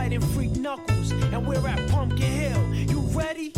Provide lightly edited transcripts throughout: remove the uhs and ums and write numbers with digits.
fighting Freak Knuckles, and we're at Pumpkin Hill. You ready?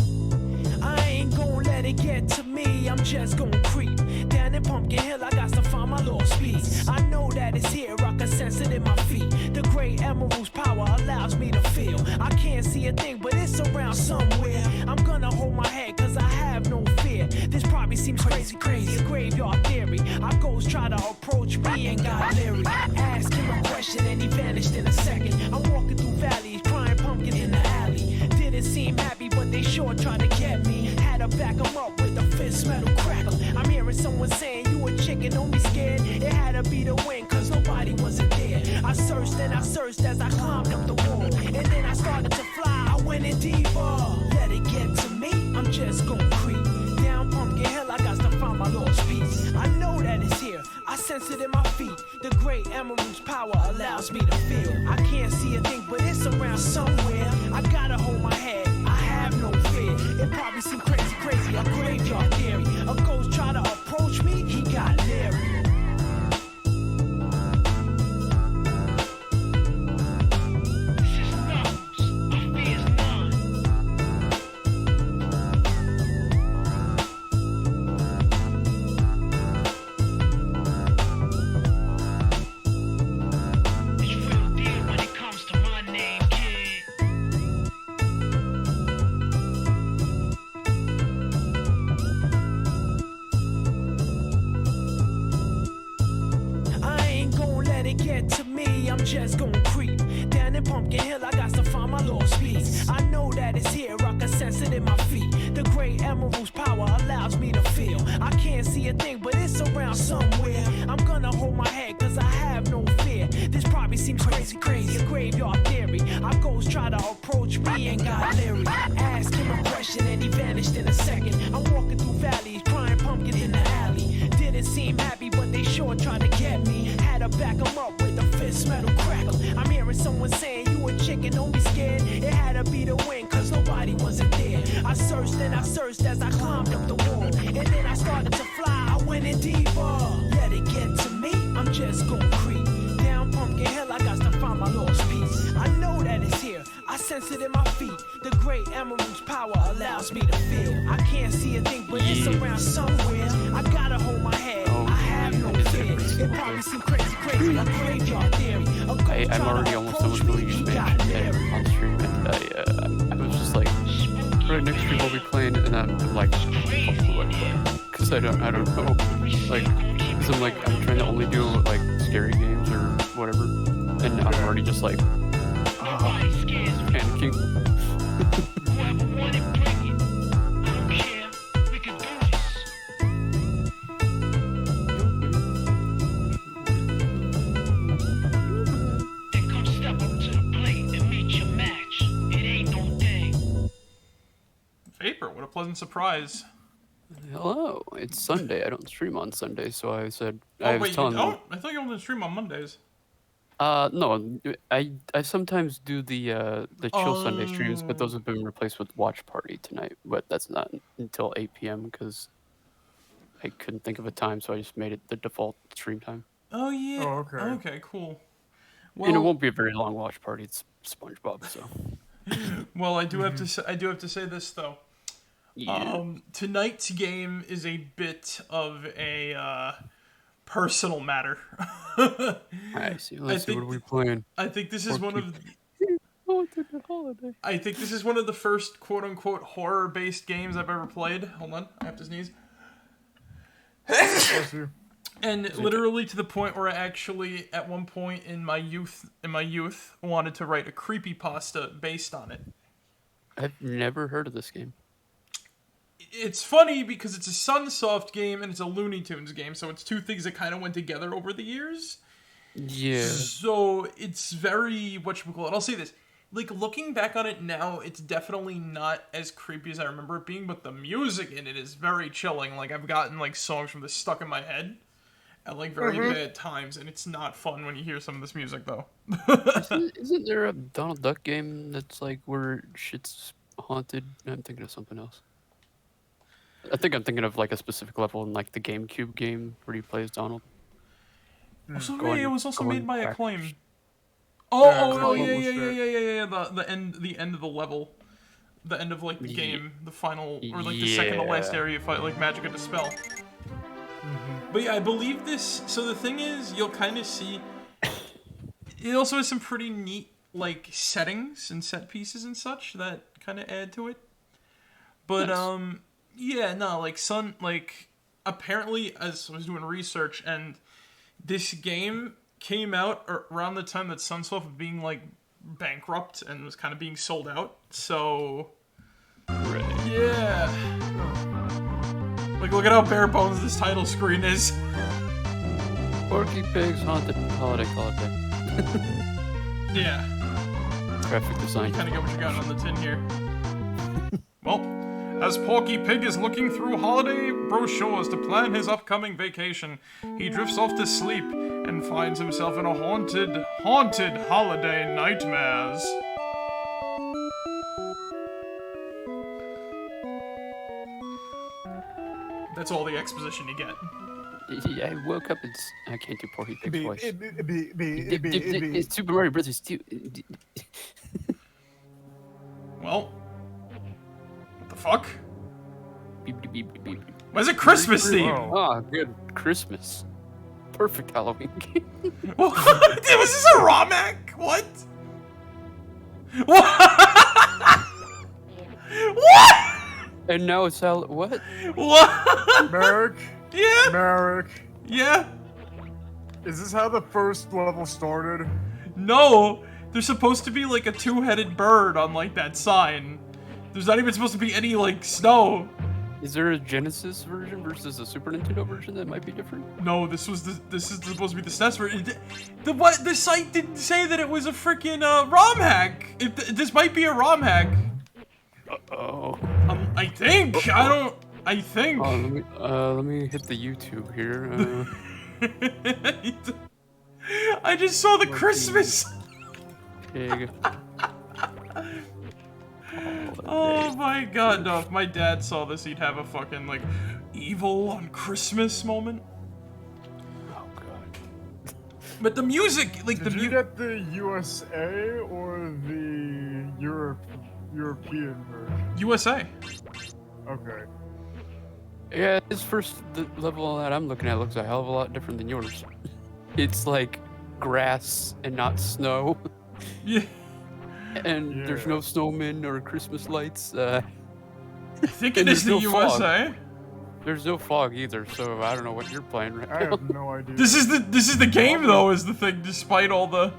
I ain't gon' let it get to me, I'm just gon' creep. Down in Pumpkin Hill, I got to find my lost piece. I know that it's here, I can sense it in my feet. The great emerald's power allows me to feel. I can't see a thing, but it's around somewhere. I'm gonna hold my head, cause I have no fear. This probably seems crazy, a graveyard theory. Our ghosts try to approach me and got leery. Ask him a question and he vanished in a second. I'm walking through valleys, crying pumpkin in the alley. Didn't seem happy, but they sure tried to get me. Had to back them up with a fist metal crackle. I'm hearing someone saying, you a chicken, don't be scared. It had to be the wind, cause nobody wasn't there. I searched and I searched as I climbed up the wall. And then I started to fly, I went in deeper. Let it get to me, I'm just gon' creep. Down Pumpkin Hill, I got to find my lost piece. I know that it's here, I sense it in my feet. The great emerald's power allows me to feel. I can't see a thing, but it's around somewhere. I gotta hold my head, I have no fear. It probably seems crazy, a graveyard theory. A ghost try to approach me, he got leery. Just gon' creep. Down in Pumpkin Hill, I got to find my lost piece. I know that it's here, I can sense it in my feet. The great emerald's power allows me to feel. I can't see a thing, but it's around somewhere. I'm gonna hold my head, cause I have no fear. This probably seems crazy, a graveyard theory. Our ghosts try to approach me and got leery. Ask him a question and he vanished in a second. I'm walking through valleys, crying pumpkin in the alley. Didn't seem happy, but they sure tried to get me. Had to back them up with a fist metal crackle. I'm hearing someone saying, you a chicken, don't be scared. It had to be the wind, cause nobody wasn't there. I searched and I searched as I climbed up the wall. And then I started to fly, I went in deeper. Let it get to me, I'm just gon' creep. Down Pumpkin Hill, I got to find my lost piece. I know that it's here, I sense it in my feet. The great emerald's power allows me to feel. I can't see a thing, but it's around somewhere. I gotta hold my head, I have no fear. It probably seems crazy, a graveyard theory. I'm already almost done with the League match on stream, and I was just like, right, next stream I'll be playing, and I'm like, what do I play? Because I don't know, like, because I'm trying to only do like scary games or whatever, and I'm already just like, panicking. What a pleasant surprise. Hello, it's Sunday. I don't stream on Sunday, so I said I was telling them. I thought you only stream on Mondays. No, I sometimes do the chill Sunday streams, but those have been replaced with Watch Party tonight. But that's not until 8 p.m. because I couldn't think of a time, so I just made it the default stream time. Oh yeah. Oh, okay. Okay, cool. Well, and it won't be a very long Watch Party. It's SpongeBob, so. Well, I do have to say this though. Yeah. Tonight's game is a bit of a personal matter. I see. Let's see what are we playing. I think this is one of. I think this is one of the first "quote unquote" horror-based games I've ever played. Hold on, I have to sneeze. And literally to the point where I actually, at one point in my youth, wanted to write a creepypasta based on it. I've never heard of this game. It's funny because it's a Sunsoft game and it's a Looney Tunes game, so it's two things that kind of went together over the years. Yeah. So it's very, whatchamacallit, I'll say this. Like, looking back on it now, it's definitely not as creepy as I remember it being, but the music in it is very chilling. Like, I've gotten, like, songs from this stuck in my head at, like, very bad times, and it's not fun when you hear some of this music, though. Isn't there a Donald Duck game that's, like, where shit's haunted? I'm thinking of something else. I think I'm thinking of, like, a specific level in, like, the GameCube game where he plays Donald. It was also made by Acclaim. Yeah. The end of the level, the end of like the game, the final or like the second to last area fight, like Magic of Dispel. But yeah, I believe this. So the thing is, you'll kind of see. It also has some pretty neat like settings and set pieces and such that kind of add to it. But yeah, no, like apparently, as I was doing research, and this game came out around the time that Sunsoft was being like bankrupt and was kind of being sold out. So yeah, like look at how bare bones this title screen is. Porky Pig's Haunted Holiday. Yeah. Graphic design. Kind of get what you got on the tin here. Well, as Porky Pig is looking through holiday brochures to plan his upcoming vacation, he drifts off to sleep and finds himself in a haunted holiday nightmares. That's all the exposition you get. Yeah, I woke up and I can't do Porky Pig's voice. It's Super Mario Brothers 2. Well, what the fuck? Beep, beep, beep, beep. Where's it Christmas theme? Oh, good. Christmas. Perfect Halloween game. What? Was this a ROM hack? What? What? What? And now it's what? What? Merrick? Yeah? Merrick? Yeah? Is this how the first level started? No, there's supposed to be like a two-headed bird on like that sign. There's not even supposed to be any like snow. Is there a Genesis version versus a Super Nintendo version that might be different? No, this is supposed to be the SNES version. The site didn't say that it was a freaking ROM hack. This might be a ROM hack. Oh. I think. I think. Let me hit the YouTube here. I just saw the Christmas. Pig. Oh my god, no, if my dad saw this, he'd have a fucking, like, evil on Christmas moment. Oh god. But the music, like, Did you get the USA or the European version? USA. Okay. Yeah, this first level that I'm looking at looks a hell of a lot different than yours. It's like grass and not snow. Yeah. And there's no snowmen or Christmas lights. I think it is the USA. Fog. There's no fog either, so I don't know what you're playing right now. I have no idea. This is the game though, is the thing, despite all the...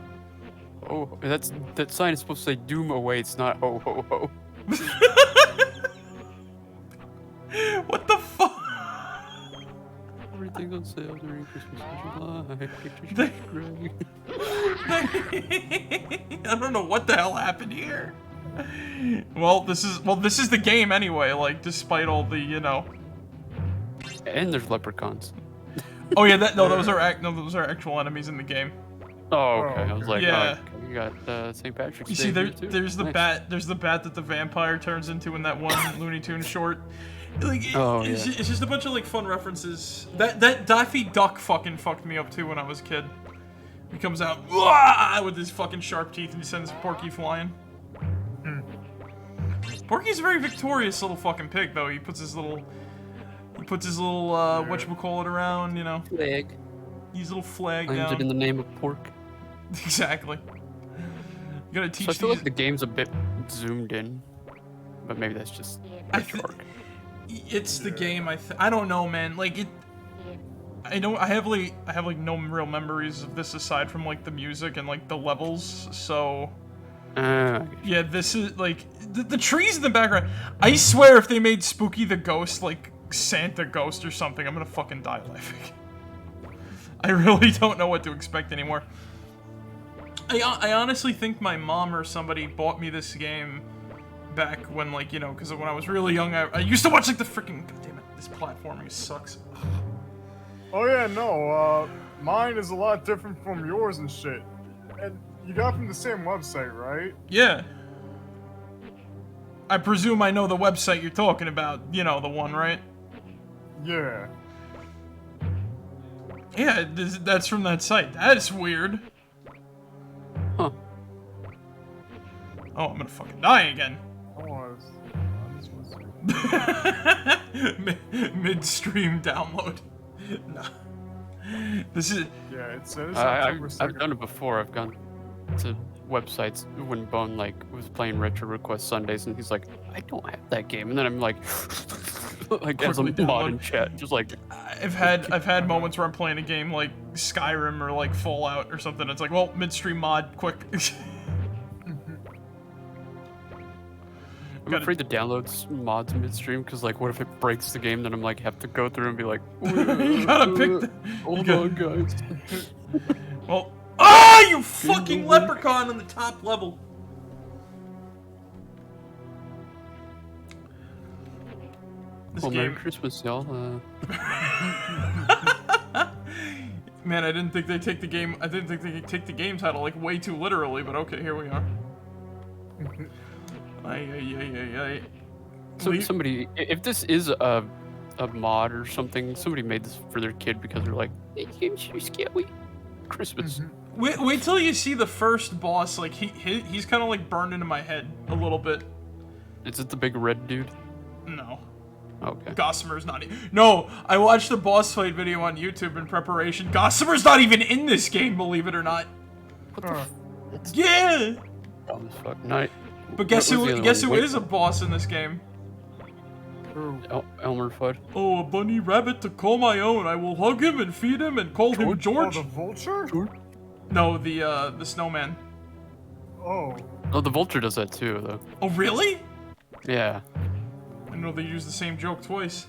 Oh, that sign is supposed to say doom awaits, not ho ho ho. What the fuck? Everything's on sale during Christmas in July. I don't know what the hell happened here. Well, this is the game anyway, like, despite all the, you know. And there's leprechauns. Oh yeah, those are actual enemies in the game. Oh, okay. I was like, yeah. Oh, you got St. Patrick's Day. You see, there's the nice. bat that the vampire turns into in that one Looney Tunes short. Like, it's just a bunch of like fun references. That Daffy Duck fucking fucked me up too when I was a kid. He comes out with his fucking sharp teeth and he sends Porky flying. Porky's a very victorious little fucking pig, though. He puts his little whatchamacallit around, you know. Flag. His little flag Lands down. it in the name of pork. Exactly. You gotta teach So I feel these... like the game's a bit zoomed in, but maybe that's just It's the game. I don't know, man. Like it. I have like no real memories of this aside from like the music and like the levels. So. Yeah, this is like the trees in the background. I swear, if they made Spooky the Ghost like Santa Ghost or something, I'm gonna fucking die laughing. I really don't know what to expect anymore. I honestly think my mom or somebody bought me this game back when, like, you know, because when I was really young, I used to watch like the freaking. God damn it, this platforming sucks. Oh yeah, no. Mine is a lot different from yours and shit. And you got from the same website, right? Yeah. I presume I know the website you're talking about. You know, the one, right? Yeah. Yeah, that's from that site. That's weird. Huh. Oh, I'm gonna fucking die again. Midstream download. No. This is. Yeah, it says I've done it before. I've gone to websites when Bone like was playing Retro Request Sundays, and he's like, "I don't have that game," and then I'm like, like as a mod in chat, just like. I've had moments where I'm playing a game like Skyrim or like Fallout or something. It's like, well, midstream mod, quick. I'm afraid to download mods midstream because, like, what if it breaks the game? Then I'm like, have to go through and be like, you gotta pick the. Hold on, guys. Well, ah, you fucking leprechaun on the top level. This well, game. Merry Christmas, y'all. Man, I didn't think they take the game. I didn't think they could take the game title like way too literally, but okay, here we are. So somebody, if this is a mod or something, somebody made this for their kid because they're like, "This game's too scary." Christmas. Wait till you see the first boss. Like he's kind of like burned into my head a little bit. Is it the big red dude? No. Okay. Gossamer's not. No, I watched the boss fight video on YouTube in preparation. Gossamer's not even in this game, believe it or not. What the? Yeah. Dumb as fuck. Night. But guess who is a boss in this game? Elmer Fudd. Oh, a bunny rabbit to call my own. I will hug him and feed him and call him George. Oh, the vulture? No, the snowman. Oh. Oh, the vulture does that too, though. Oh, really? Yeah. I know they used the same joke twice.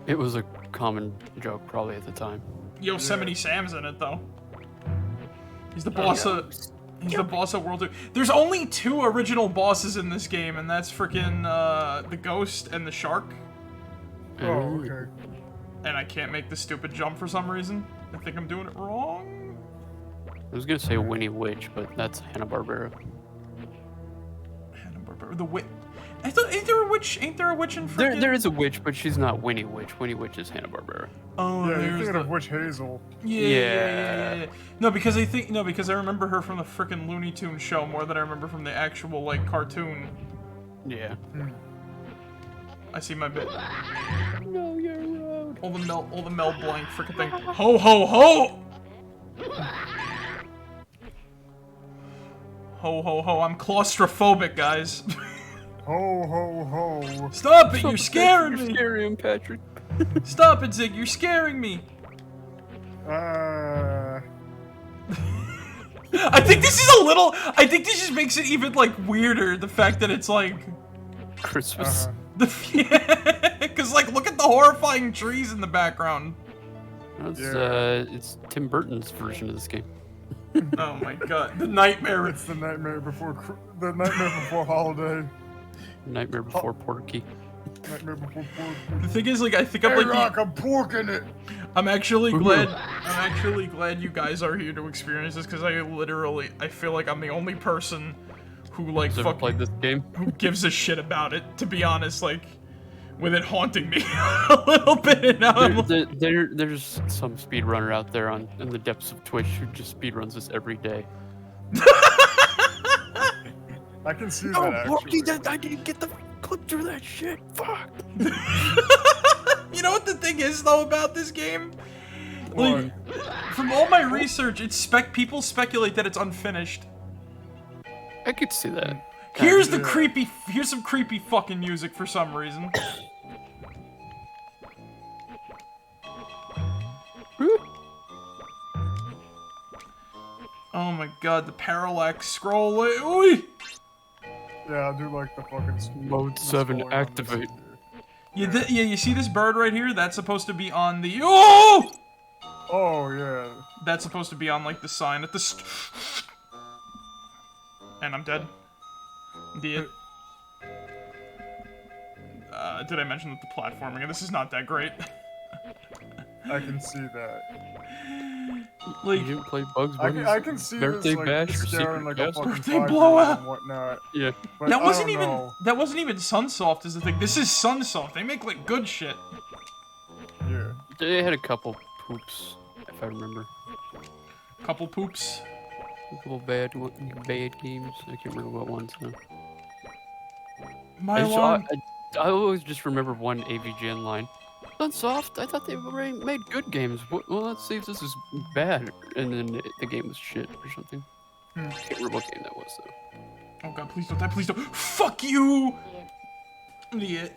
It was a common joke probably at the time. Yosemite Sam's in it though. He's the boss of. He's the boss of World 2. There's only 2 original bosses in this game, and that's freaking the ghost and the shark. Oh, okay. And I can't make the stupid jump for some reason. I think I'm doing it wrong. I was gonna say Winnie Witch, but that's Hanna-Barbera. Hanna-Barbera. The witch. I thought, ain't there a witch? Ain't there a witch in freaking... There is a witch, but she's not Winnie Witch. Winnie Witch is Hanna-Barbera. Oh, yeah, there's you're thinking of Witch Hazel. Yeah. No, because I remember her from the freaking Looney Tunes show more than I remember from the actual like cartoon. Yeah. I see my bit. No, you're wrong. All the Mel Blanc freaking thing. Ho ho ho! Ho ho ho! I'm claustrophobic, guys. Ho ho ho! Stop it! You're scaring me. You're scaring Patrick. Stop it, Zig! You're scaring me. Uh. I think this is a little. I think this just makes it even like weirder. The fact that it's like Christmas. Because like, look at the horrifying trees in the background. That's, Yeah. it's Tim Burton's version of this game. Oh my god, the nightmare. It's the nightmare before holiday. Nightmare Before Porky. Nightmare before Porky. The thing is, like, I think I'm Hey, like Rock, I'm porking it. I'm actually glad you guys are here to experience this because I feel like I'm the only person who like Has ever played this game? who gives a shit about it. To be honest, like with it haunting me a little bit. And now There's some speedrunner out there in the depths of Twitch who just speedruns this every day. I can see that actually. Porky, I didn't get the clip through that shit. Fuck. You know what the thing is though about this game? Like, from all my research, people speculate that it's unfinished. I could see that. Here's some creepy fucking music for some reason. Oh my god, the parallax scroll. Ooh! Yeah, I do like the fucking Mode 7 activate. Yeah, you see this bird right here? That's supposed to be on the... Oh! Oh, yeah. That's supposed to be on, like, the sign at the... And I'm dead. Did I mention that the platforming? And this is not that great. I can see that. Like, You didn't play Bugs Bunny's I can see Birthday this, like, Bash or staring Secret like a Guest? fucking Birthday 5-year-old blowout. and whatnot. Yeah. But that I wasn't don't even know. Sunsoft is the thing. This is Sunsoft. They make like good shit. Yeah. They had a couple poops, if I remember. Couple poops. couple bad games. I can't remember what ones. No. My I, just, alarm. I always just remember one AVGN line. Sunsoft, I thought they already made good games. Well, let's see if this is bad. And then the game was shit or something. I can't remember what game that was though. Oh god, please don't die, please don't. Fuck you! Idiot.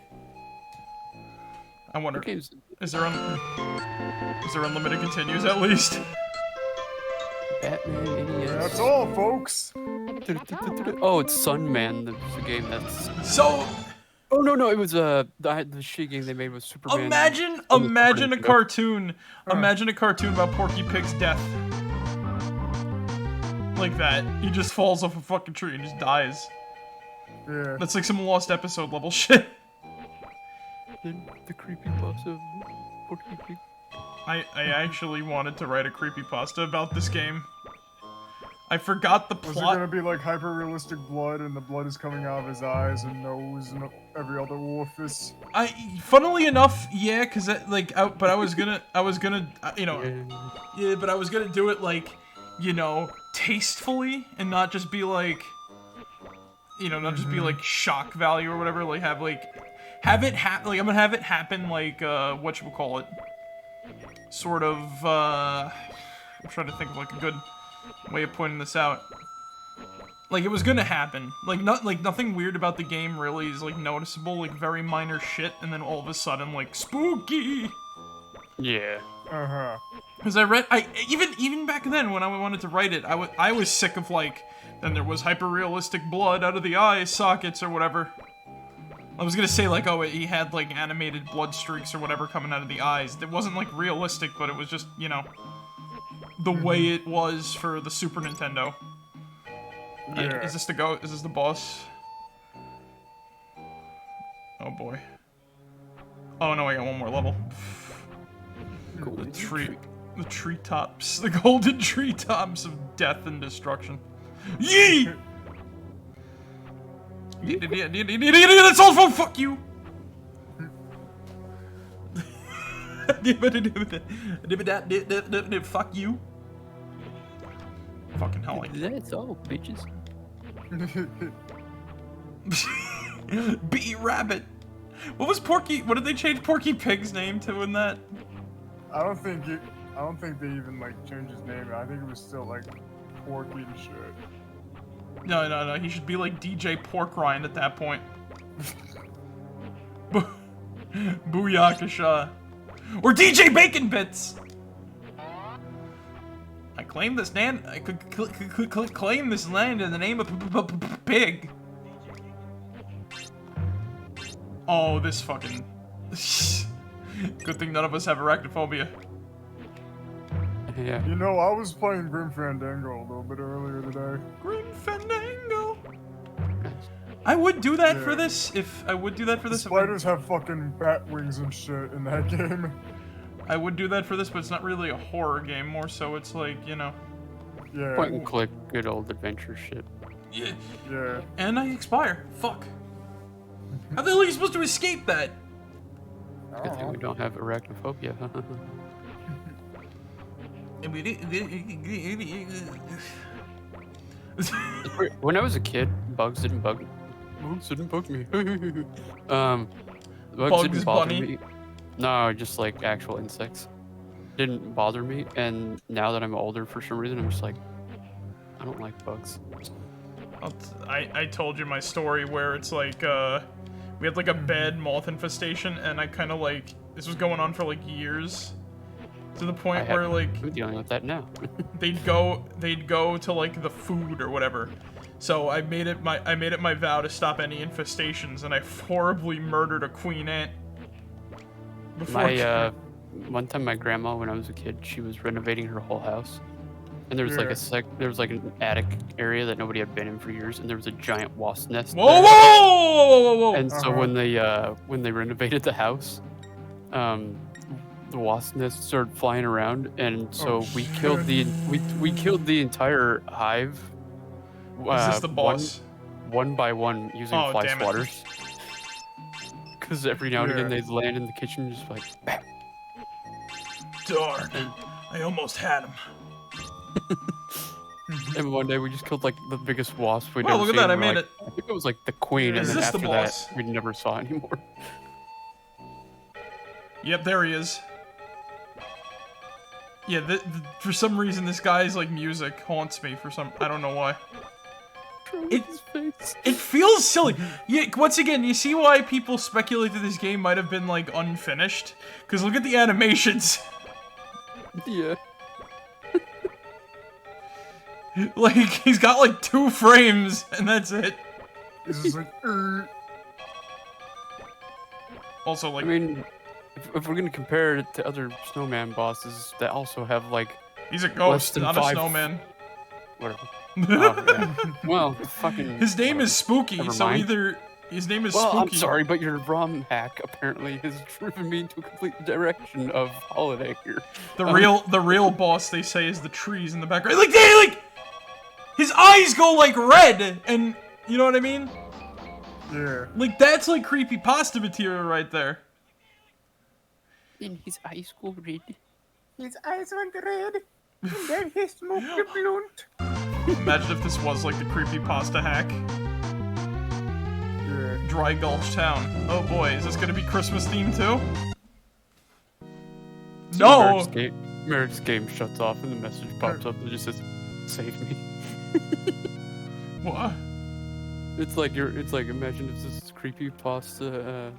I wonder, What games? is there unlimited continues at least? Batman, NES. That's all, folks. Oh, it's Sunman. That's the game that's. So, Oh no, it was the shit game they made with Superman. imagine a cartoon. Imagine a cartoon about Porky Pig's death. Like that. He just falls off a fucking tree and just dies. Yeah. That's like some lost episode level shit. The creepypasta of Porky Pig. I actually wanted to write a creepypasta about this game. I forgot the Was it plot. gonna be like hyper-realistic blood, and the blood is coming out of his eyes and nose and every other orifice? Funnily enough, yeah, cause but I was gonna, but I was gonna do it like, tastefully and not just be like, not just be like shock value or whatever. Like I'm gonna have it happen like whatchamacallit, sort of. I'm trying to think of like a good way of pointing this out. Like it was gonna happen. Like nothing weird about the game really is like noticeable. Like very minor shit, and then all of a sudden like spooky. Yeah. Because even back then when I wanted to write it, I was sick of like, then there was hyper realistic blood out of the eye sockets or whatever. I was gonna say like, oh, he had like animated blood streaks or whatever coming out of the eyes. It wasn't like realistic, but it was just the way it was for the Super Nintendo. Yeah. Is this the boss? Oh boy. Oh no, I got one more level. The treetops. The golden treetops of death and destruction. Yee! That's all for fuck you! Fuck you. Fucking hell. That's all, bitches. Bee Rabbit. What did they change Porky Pig's name to in that? I don't think they even like changed his name. I think it was still like Porky and shit. No. He should be like DJ Pork Rind at that point. Booyakasha. Or DJ Bacon Bits. I claim this land. I could claim this land in the name of pig. Oh, this fucking. Good thing none of us have arachnophobia. Yeah. I was playing Grim Fandango a little bit earlier today. Grim Fandango. I would do that for this if I would do that for this. Spiders have fucking bat wings and shit in that game. I would do that for this, but it's not really a horror game. More so, it's like Yeah. Point and click, good old adventure shit. Yeah. Yeah. And I expire. Fuck. How the hell are you supposed to escape that? Good thing we don't have arachnophobia. When I was a kid, bugs didn't bug me. Bugs didn't bug me. Bugs didn't bother me. No, just like actual insects. Didn't bother me, and now that I'm older, for some reason, I'm just like, I don't like bugs. I told you my story where it's like, we had like a bad moth infestation, and I kind of like, this was going on for like years. To the point where like I'm dealing with that now. they'd go to like the food or whatever. So I made it my vow to stop any infestations, and I horribly murdered a queen ant. One time my grandma, when I was a kid, she was renovating her whole house, and there was like an attic area that nobody had been in for years, and there was a giant wasp nest. Whoa! And so when they renovated the house, the wasp nest started flying around, and so we killed the entire hive. Is this the boss? One by one using fly swatters. Because every now and again they'd land in the kitchen just like, bam. Darn, I almost had him. And one day we just killed like the biggest wasp we'd Well, ever look at seen. that, I We're made like, it. I think it was like the queen, Is and then this the after boss? that we never saw anymore. Yep, there he is. Yeah, for some reason this guy's like music haunts me for some, I don't know why. It feels silly. Yeah, once again, you see why people speculate that this game might have been like unfinished? Because look at the animations. Yeah. Like, he's got like 2 frames, and that's it. It's just like, Also, like, I mean, if we're gonna compare it to other snowman bosses that also have like he's a ghost, than not a 5 snowman. whatever. Oh, yeah. Well, fucking. His name is Spooky, Never so mind. either his name is Well, Spooky. I'm sorry, but your ROM hack apparently has driven me into a complete direction of holiday here. The real boss, they say, is the trees in the background. Like his eyes go like red, and you know what I mean? yeah. Like that's like creepypasta material right there. In his eyes go red. His eyes went red, and then he smoked a blunt. Imagine if this was like the creepypasta hack. Yeah. Dry Gulch Town. Oh boy, is this gonna be Christmas themed too? No! Merrick's game shuts off and the message pops up and just says, "Save me." What? It's like imagine if this is creepypasta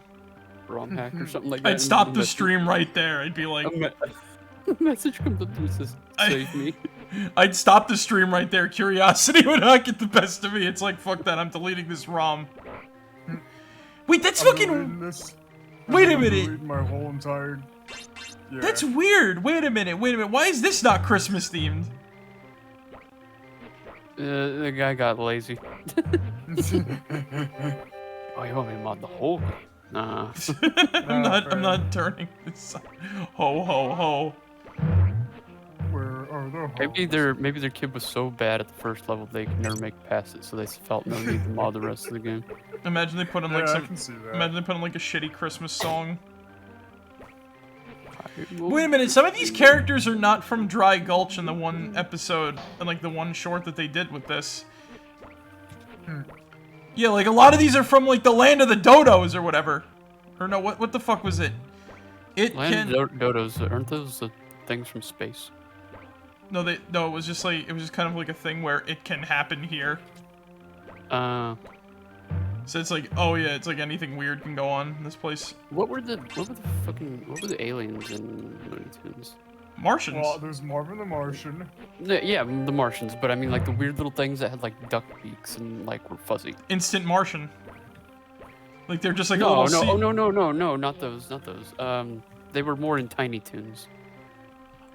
ROM hack or something like that. I'd stop the stream right there. I'd be like, A message comes up and says, "Save me." I'd stop the stream right there. Curiosity would not get the best of me. It's like, fuck that, I'm deleting this ROM. Wait, that's I'm fucking... deleting this. Wait a I'm minute. deleting my whole entire... Yeah. That's weird. Wait a minute. Why is this not Christmas themed? The guy got lazy. Oh, you want me to mod the whole game? Nah. I'm not turning this. Ho ho ho. Where are the Maybe their kid was so bad at the first level they could never make it past it, so they felt no need to mod the rest of the game. Imagine they put in like Yeah, I some. can see that. Imagine they put in like a shitty Christmas song. Wait a minute. Some of these characters are not from Dry Gulch in the one episode and like the one short that they did with this. Yeah, like a lot of these are from like the Land of the Dodos or whatever. Or no, what the fuck was it? Land of Dodos, aren't those the things from space? No, it was just kind of like a thing where it can happen here. So it's like, oh yeah, it's like anything weird can go on in this place. What were the aliens in Looney Tunes? Martians. Well, there's Marvin the Martian. Yeah, the Martians, but I mean like the weird little things that had like duck beaks and like were fuzzy. Instant Martian. Like they're just like a No, little no, not those. They were more in Tiny Toons.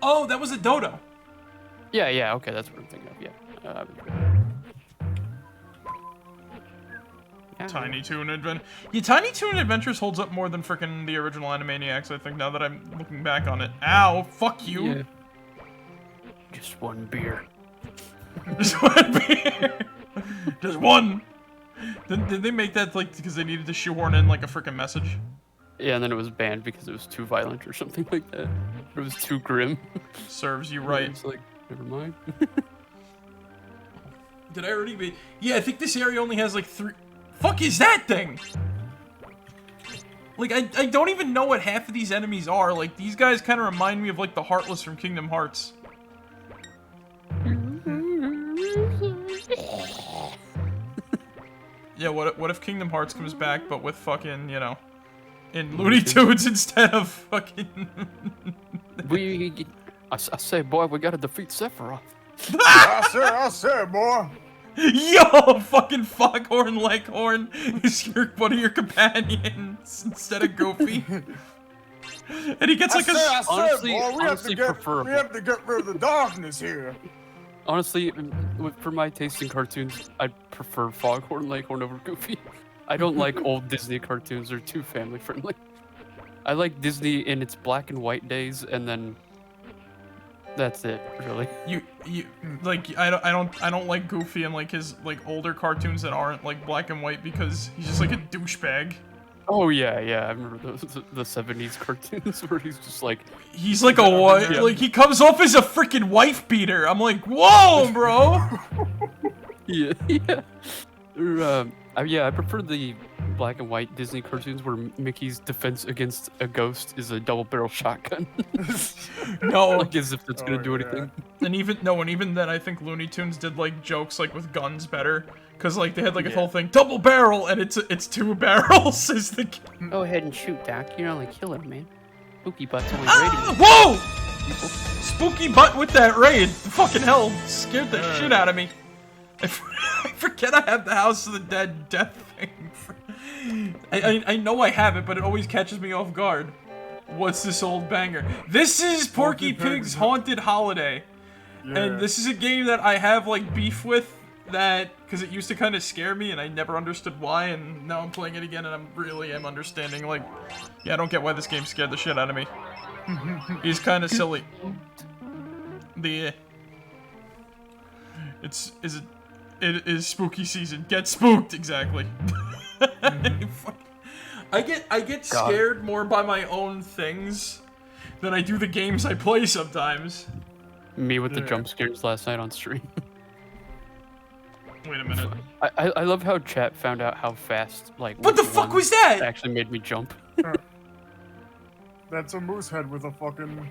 Oh, that was a dodo. Yeah, okay, that's what I'm thinking of, yeah. Tiny Toon Adventure. Yeah, Tiny Toon Adventures holds up more than frickin' the original Animaniacs, I think, now that I'm looking back on it. Ow, fuck you. Yeah. Just one beer. Just one beer. Just one. Did they make that, like, because they needed to shoehorn in, like, a frickin' message? Yeah, and then it was banned because it was too violent or something like that. It was too grim. Serves you right. It's like, never mind. Did I already be... Yeah, I think this area only has, like, 3... Fuck is that thing? Like, I don't even know what half of these enemies are. Like, these guys kind of remind me of, like, the Heartless from Kingdom Hearts. Yeah, what if Kingdom Hearts comes back, but with fucking, you know, in Looney Tunes instead of fucking... I say, boy, we gotta defeat Sephiroth. I said, boy. Yo, fucking Foghorn Leghorn is one of your companions instead of Goofy. And he gets like Honestly, boy, we have to preferable. get rid of the darkness here. Honestly, for my taste in cartoons, I'd prefer Foghorn Leghorn over Goofy. I don't like old Disney cartoons; they're too family friendly. I like Disney in its black and white days, and then that's it, really. You like I don't like Goofy and like his like older cartoons that aren't like black and white because he's just like a douchebag. Oh yeah, I remember the 70s cartoons where he's just like He's like a what? Yeah. Like he comes off as a freaking wife beater. I'm like, whoa, bro. yeah. Or, yeah, I prefer the black and white Disney cartoons where Mickey's defense against a ghost is a double barrel shotgun. No. Like as if it's gonna do yeah. anything. And even then, I think Looney Tunes did like jokes like with guns better, cause like they had like a whole thing double barrel, and it's 2 barrels is the. Go ahead and shoot, Doc. You're only killing man. Spooky Butt's only Whoa! Spooky butt with that raid. Fucking hell, scared the shit out of me. I forget I have the House of the Dead death thing. I know I have it, but it always catches me off guard. What's this old banger? This is Porky Pig's Haunted Holiday. Yeah. And this is a game that I have like beef with, that because it used to kind of scare me and I never understood why, and now I'm playing it again and I'm really understanding, like, yeah, I don't get why this game scared the shit out of me. He's kind of silly. It is spooky season. Get spooked, exactly. I get scared more by my own things than I do the games I play sometimes. Me with the jump scares last night on stream. Wait a minute. I love how chat found out how fast, like, What the which fuck one was that? actually made me jump. That's a moose head with a fucking.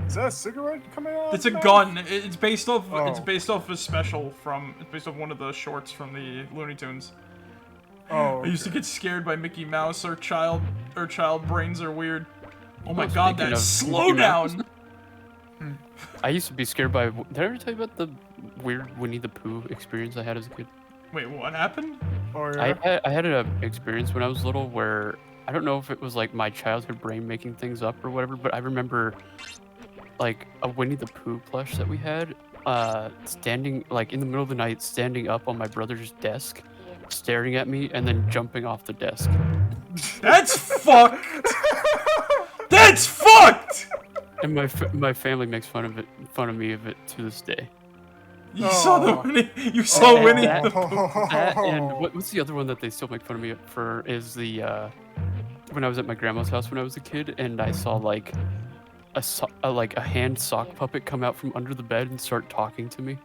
Is that a cigarette coming out? It's a gun. It's based off. It's based off a special from. It's based off one of the shorts from the Looney Tunes. Oh. I used to get scared by Mickey Mouse or child brains are weird. Oh my Well, god, speaking that of slow Mickey Mouse. down. I used to be scared by. Did I ever tell you about the weird Winnie the Pooh experience I had as a kid? Wait, what happened? Oh yeah. I had an experience when I was little where I don't know if it was like my childhood brain making things up or whatever, but I remember like a Winnie the Pooh plush that we had, standing like in the middle of the night, standing up on my brother's desk, staring at me, and then jumping off the desk. That's fucked. That's fucked. And my family makes fun of me of it to this day. You saw the Winnie. You saw Winnie the Pooh. That and what's the other one that they still make fun of me for is the when I was at my grandma's house when I was a kid and I saw like a hand sock puppet come out from under the bed and start talking to me.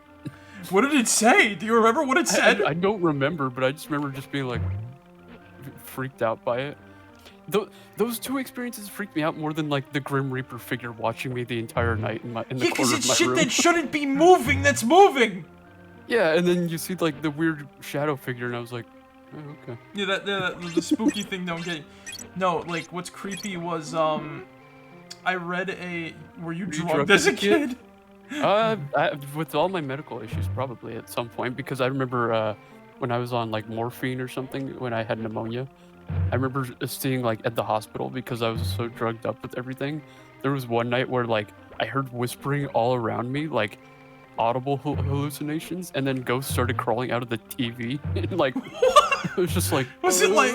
What did it say? Do you remember what it said? I don't remember, but I just remember just being like freaked out by it. Those two experiences freaked me out more than like the Grim Reaper figure watching me the entire night in the corner of my room. Yeah, because it's shit that shouldn't be moving. That's moving. Yeah, and then you see like the weird shadow figure, and I was like, oh, okay. Yeah, the spooky thing don't get you. No, like what's creepy was I read were you drugged as a kid? With all my medical issues, probably at some point, because I remember when I was on like morphine or something when I had pneumonia. I remember staying like at the hospital because I was so drugged up with everything. There was one night where like I heard whispering all around me, like audible hallucinations, and then ghosts started crawling out of the TV. And like it was just like Was it like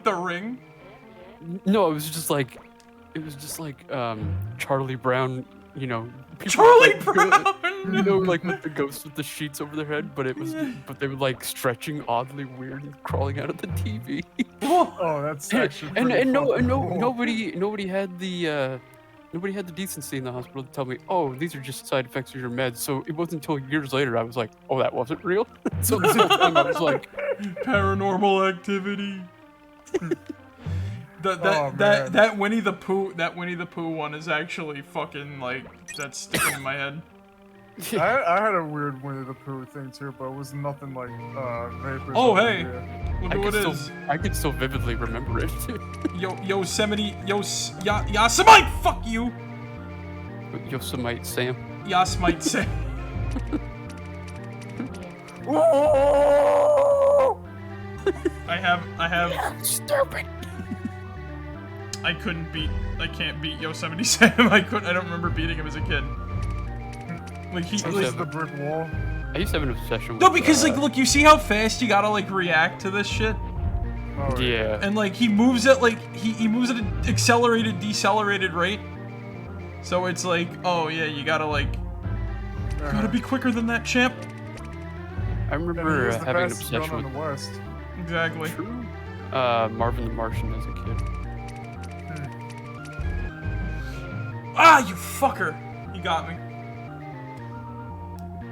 The Ring? No, it was just like Charlie Brown, you know. Charlie like, Brown. You know, like with the ghosts with the sheets over their head, but they were like stretching oddly weird and crawling out of the TV. Oh, that's actually nobody had the decency in the hospital to tell me, oh, these are just side effects of your meds. So it wasn't until years later I was like, oh, that wasn't real. So this whole time I was like, Paranormal Activity. That Winnie the Pooh one is actually fucking like that's sticking in my head. I had a weird Winnie the Pooh thing too, but it was nothing like vapors. Oh hey, Yeah. what is? I could still vividly remember it. Yosemite, Yosemite, fuck you. Yosemite Sam. Yosemite Sam. I have. Stupid. I can't beat Yosemite Sam. I don't remember beating him as a kid. Like he, So like, this is the brick wall. I used to have an obsession with no, because like, look, you see how fast you gotta like react to this shit, Oh, yeah. and like he moves at like he moves at an accelerated, decelerated rate. So it's like, oh yeah, you gotta like, gotta be quicker than that, champ. I And he remember was the having an fastest obsession gun with. on the West. Exactly. True. Marvin the Martian as a kid. Ah, you fucker! He got me.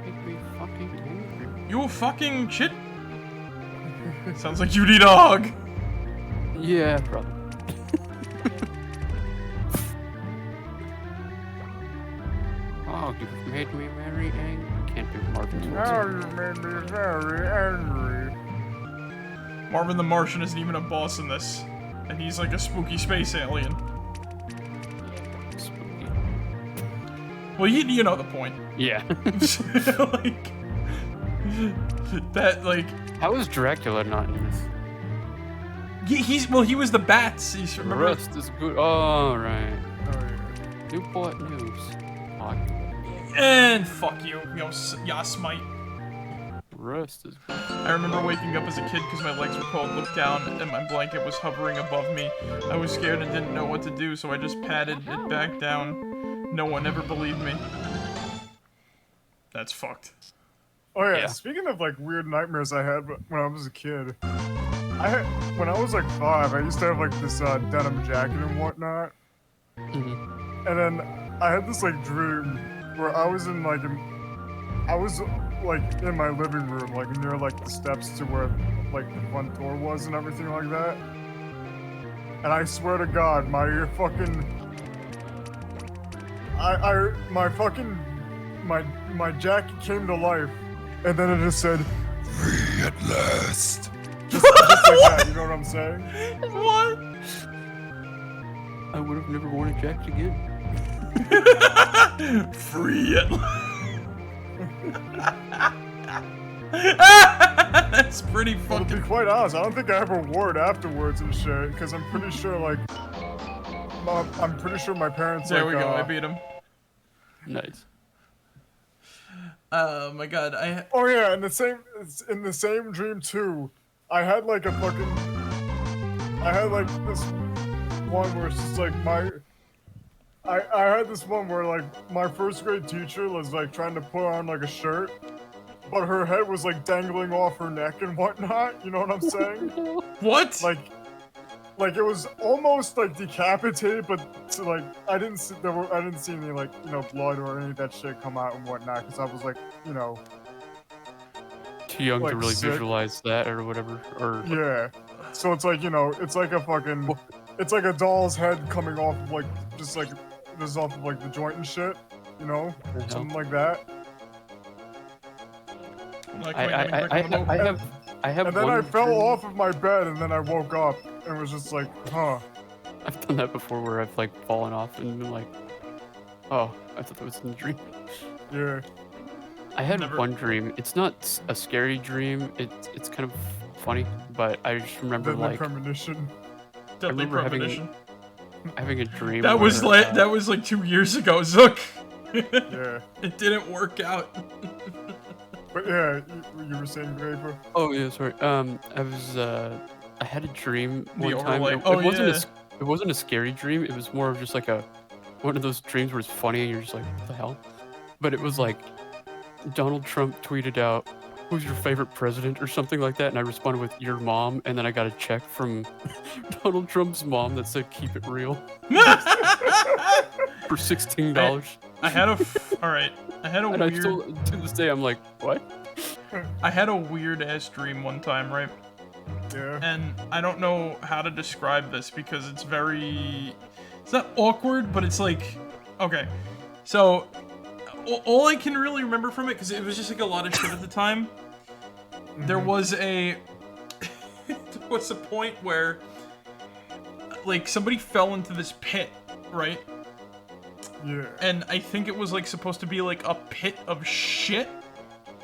Make me fucking angry. You fucking shit. Sounds like you need a hug. Yeah, probably. Oh, you've made me very angry. Can't do Marvin's voice. Now you made me very angry. Marvin the Martian isn't even a boss in this. And he's like a spooky space alien. Spooky. Well, you know the point. Yeah. Like... That, like... How is Dracula not in this? He was the bats. He's, remember? Rust is good. Oh, right. Oh, yeah. Newport News. Oh, And fuck you, Yasmite. Rust is good. I remember waking up as a kid because my legs were cold, looked down, and my blanket was hovering above me. I was scared and didn't know what to do, so I just patted it back down. No one ever believed me. That's fucked. Oh yeah. Yeah. Speaking of like weird nightmares I had when I was a kid, when I was like 5, I used to have like this denim jacket and whatnot, Mm-hmm. and then I had this like dream where I was in like in my living room, like near like the steps to where like the front door was and everything like that. And I swear to God, my jacket came to life, and then it just said, "Free at last." Just like that, you know what I'm saying? What? I would have never worn a jacket again. Free it. That's pretty Well, to be fucking... quite honest, I don't think I ever wore it afterwards and shit, because I'm pretty sure my parents There like, we go, I beat him. Nice. Oh my god, Oh yeah, in the same dream too, I had like this one where it's just like I had this one where like my first grade teacher was like trying to put on like a shirt, but her head was like dangling off her neck and whatnot. You know what I'm saying? What? Like it was almost like decapitated, but like I didn't see any like blood or any of that shit come out and whatnot because I was like Too young like to really sick. visualize that or whatever. Or Yeah. So it's like, it's like a fucking... It's like a doll's head coming off of, like, just off of, like, the joint and shit. You know? hell? Something like that. Like, I have And then one I fell dream- off of my bed, and then I woke up, and was just like, huh. I've done that before where I've like fallen off and been like, oh, I thought that was in a dream. Yeah. I had Never- one dream. It's not a scary dream. It's kind of funny, but I just remember Deadly like premonition. Deadly remember having- premonition. having a dream. That was where, that was like 2 years ago, Zook. Yeah. It didn't work out. But yeah, you were saying, Vapor? Oh yeah, sorry. I had a dream The one time. overlay. It, Oh, it wasn't yeah. it wasn't a scary dream. It was more of just like one of those dreams where it's funny and you're just like, what the hell? But it was like Donald Trump tweeted out, "Who's your favorite president?" or something like that, and I responded with "your mom," and then I got a check from Donald Trump's mom that said "keep it real" for $16. I had a all right. I had a And I weird. still to this day I'm like, what? I had a weird ass dream one time, right? Yeah. And I don't know how to describe this because it's not awkward, but it's like, okay. So, all I can really remember from it, because it was just like a lot of shit at the time, there was there was a point where, like, somebody fell into this pit, right? Yeah. And I think it was, like, supposed to be, like, a pit of shit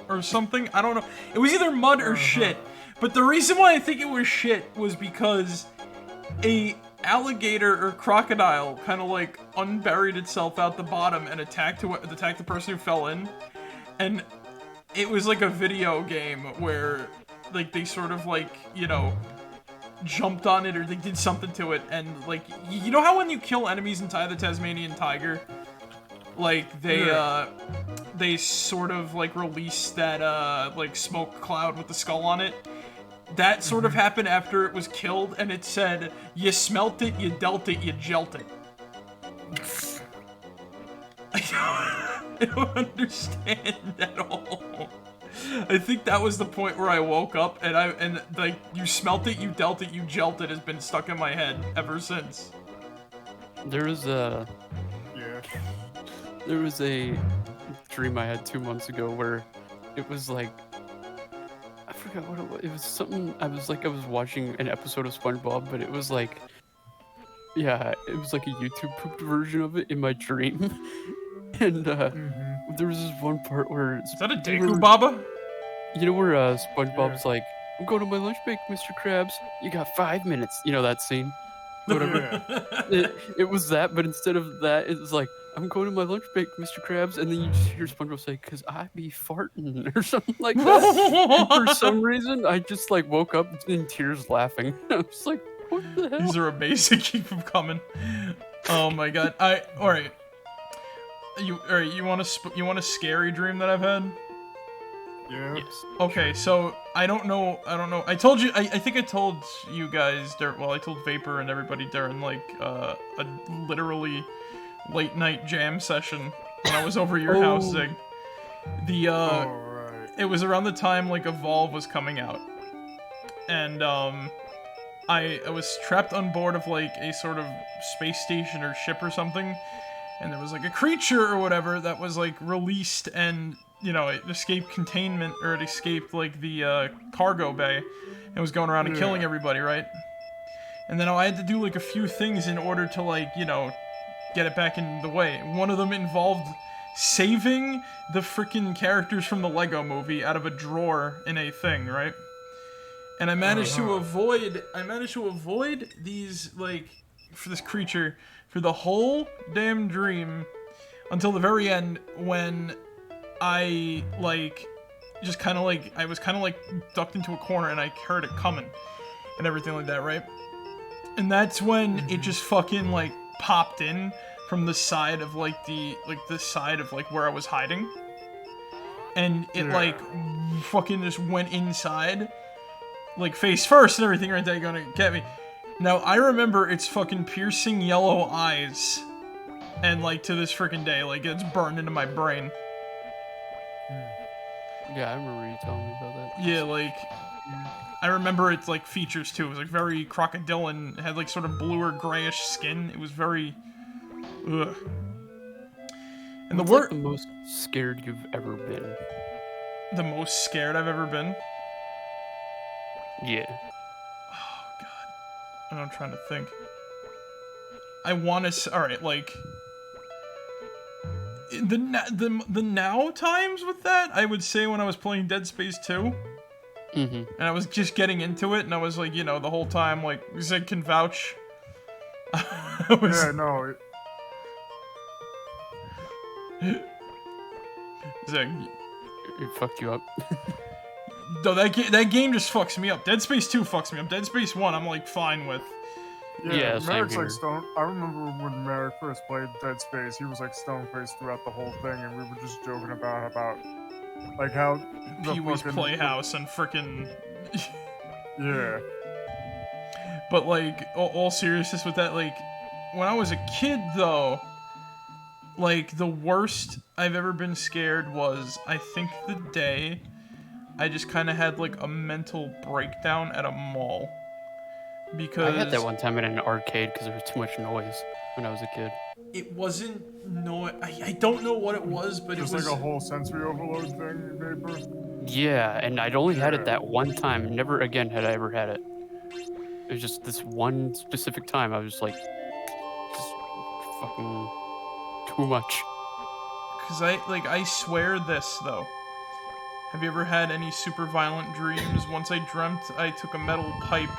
or something. I don't know. It was either mud or shit. But the reason why I think it was shit was because a alligator or crocodile kind of like unburied itself out the bottom and attacked the person who fell in. And it was like a video game where like they sort of like, you know, jumped on it or they did something to it. And like, you know how when you kill enemies in the Tasmanian Tiger, like they sort of like release that like smoke cloud with the skull on it? that sort of happened after it was killed, and it said, "You smelt it, you dealt it, you gelt it." I don't understand at all. I think that was the point where I woke up, and like, "You smelt it, you dealt it, you gelt it" has been stuck in my head ever since. There was a dream I had 2 months ago where it was like, I forgot what it was. It was something, I was watching an episode of SpongeBob, but it was like, yeah, it was like a YouTube pooped version of it in my dream. And there was this one part where Is that a Deku Baba? you know where SpongeBob's like, "I'm going to my lunch break, Mr. Krabs. You got 5 minutes." You know that scene? Whatever. It was that, but instead of that, it was like, "I'm going to my lunch break, Mr. Krabs," and then you just hear SpongeBob say, "'Cause I be farting," or something like that. And for some reason, I just like woke up in tears laughing. I was like, "What the hell?" These are amazing. Keep them coming. Oh my god. All right. You want a scary dream that I've had? Yeah. Yes. Okay, so I don't know. I told you. I think I told you guys. I told Vapor and everybody during like a literally late night jam session when I was over your house, Zig. Right. It was around the time like Evolve was coming out, and I was trapped on board of like a sort of space station or ship or something, and there was like a creature or whatever that was like released, and you know, it escaped containment, or it escaped like the cargo bay and was going around and killing everybody, right? And then I had to do like a few things in order to like, you know, get it back in the way. One of them involved saving the freaking characters from the Lego movie out of a drawer in a thing, right? And I managed to avoid these, like, for this creature for the whole damn dream until the very end, when I, like, just kind of, like, I was kind of, like, ducked into a corner and I heard it coming and everything like that, right? And that's when it just fucking, like, popped in from the side of, like, the side of, like, where I was hiding. And it, like, fucking just went inside, like, face first and everything right there, gonna get me. Now, I remember its fucking piercing yellow eyes. And, like, to this freaking day, like, it's burned into my brain. Yeah, I remember you telling me about that. Yeah, like, I remember its, like, features, too. It was, like, very crocodilian. It had, like, sort of bluer, grayish skin. It was very... ugh. And What's, like, the most scared you've ever been? The most scared I've ever been? Yeah. Oh, God. I'm trying to think. I want to... Alright, like... The now times with that, I would say when I was playing Dead Space 2. And I was just getting into it, and I was like, you know, the whole time, like, Zig can vouch. Yeah, no. Zig. It fucked you up. No, that game just fucks me up. Dead Space 2 fucks me up. Dead Space 1, I'm, like, fine with. Yeah, same Merrick's here. like stone. I remember when Merrick first played Dead Space, he was like stone-faced throughout the whole thing, and we were just joking about like how the Pee-wee's fucking- Playhouse and frickin'... Yeah. But, like, all seriousness with that, like, when I was a kid, though, like, the worst I've ever been scared was, I think, the day I just kind of had, like, a mental breakdown at a mall. Because... I had that one time in an arcade because there was too much noise when I was a kid. It wasn't... I don't know what it was, but Just it was... like a whole sensory overload thing, Vapor. Yeah, and I'd only had it that one time. Never again had I ever had it. It was just this one specific time. I was just like, just fucking too much. Because I swear this, though. Have you ever had any super violent dreams? Once I dreamt I took a metal pipe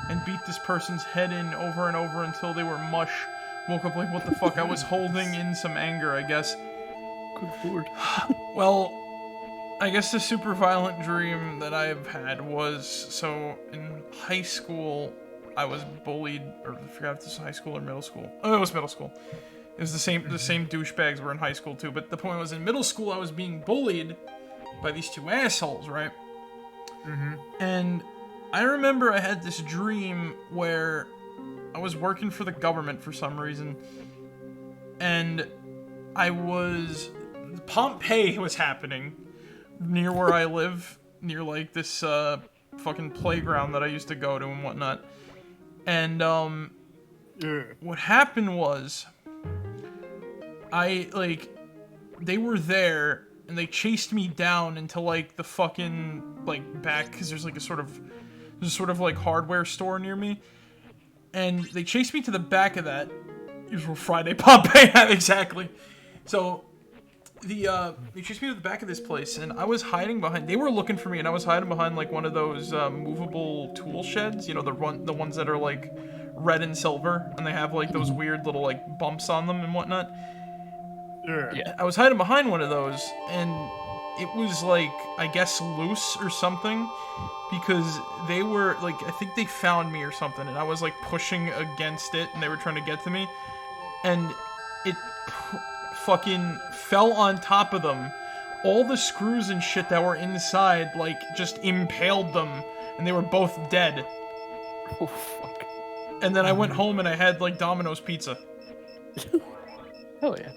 and beat this person's head in over and over until they were mush. Woke up like, what the fuck? I was holding in some anger, I guess. Good lord. Well, I guess the super violent dream that I've had was, so in high school, I was bullied, or I forgot if this was high school or middle school. Oh, it was middle school. It was the same douchebags were in high school too, but the point was in middle school I was being bullied by these two assholes, right? And I remember I had this dream where I was working for the government for some reason, and Pompeii was happening near where I live, near like this fucking playground that I used to go to and whatnot. And what happened was, they were there and they chased me down into like the fucking like back, because there's a sort of like hardware store near me, and they chased me to the back of that. Usual Friday Pompeii, exactly. So they chased me to the back of this place, and I was hiding behind. They were looking for me, and I was hiding behind like one of those movable tool sheds. You know, the ones that are like red and silver, and they have like those weird little like bumps on them and whatnot. Yeah. I was hiding behind one of those, and it was like, I guess, loose or something, because they were like, I think they found me or something, and I was like pushing against it, and they were trying to get to me, and it fucking fell on top of them. All the screws and shit that were inside, like, just impaled them, and they were both dead. Oh, fuck. And then I went home and I had like Domino's pizza. Hell yeah.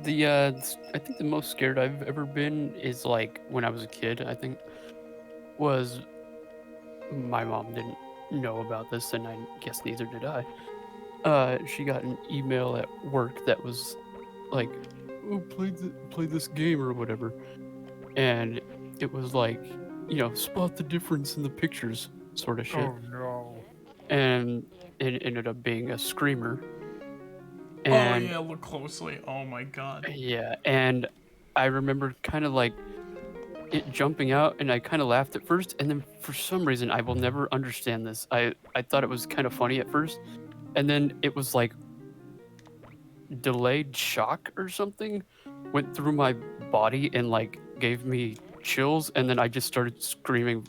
I think the most scared I've ever been is like when I was a kid, I think, was my mom didn't know about this, and I guess neither did I. She got an email at work that was like, oh, play this game or whatever. And it was like, spot the difference in the pictures sort of shit. Oh no. And it ended up being a screamer. And, oh yeah, look closely. Oh my god. Yeah, and I remember kind of like it jumping out, and I kind of laughed at first, and then for some reason I will never understand this. I thought it was kind of funny at first, and then it was like delayed shock or something went through my body and like gave me chills, and then I just started screaming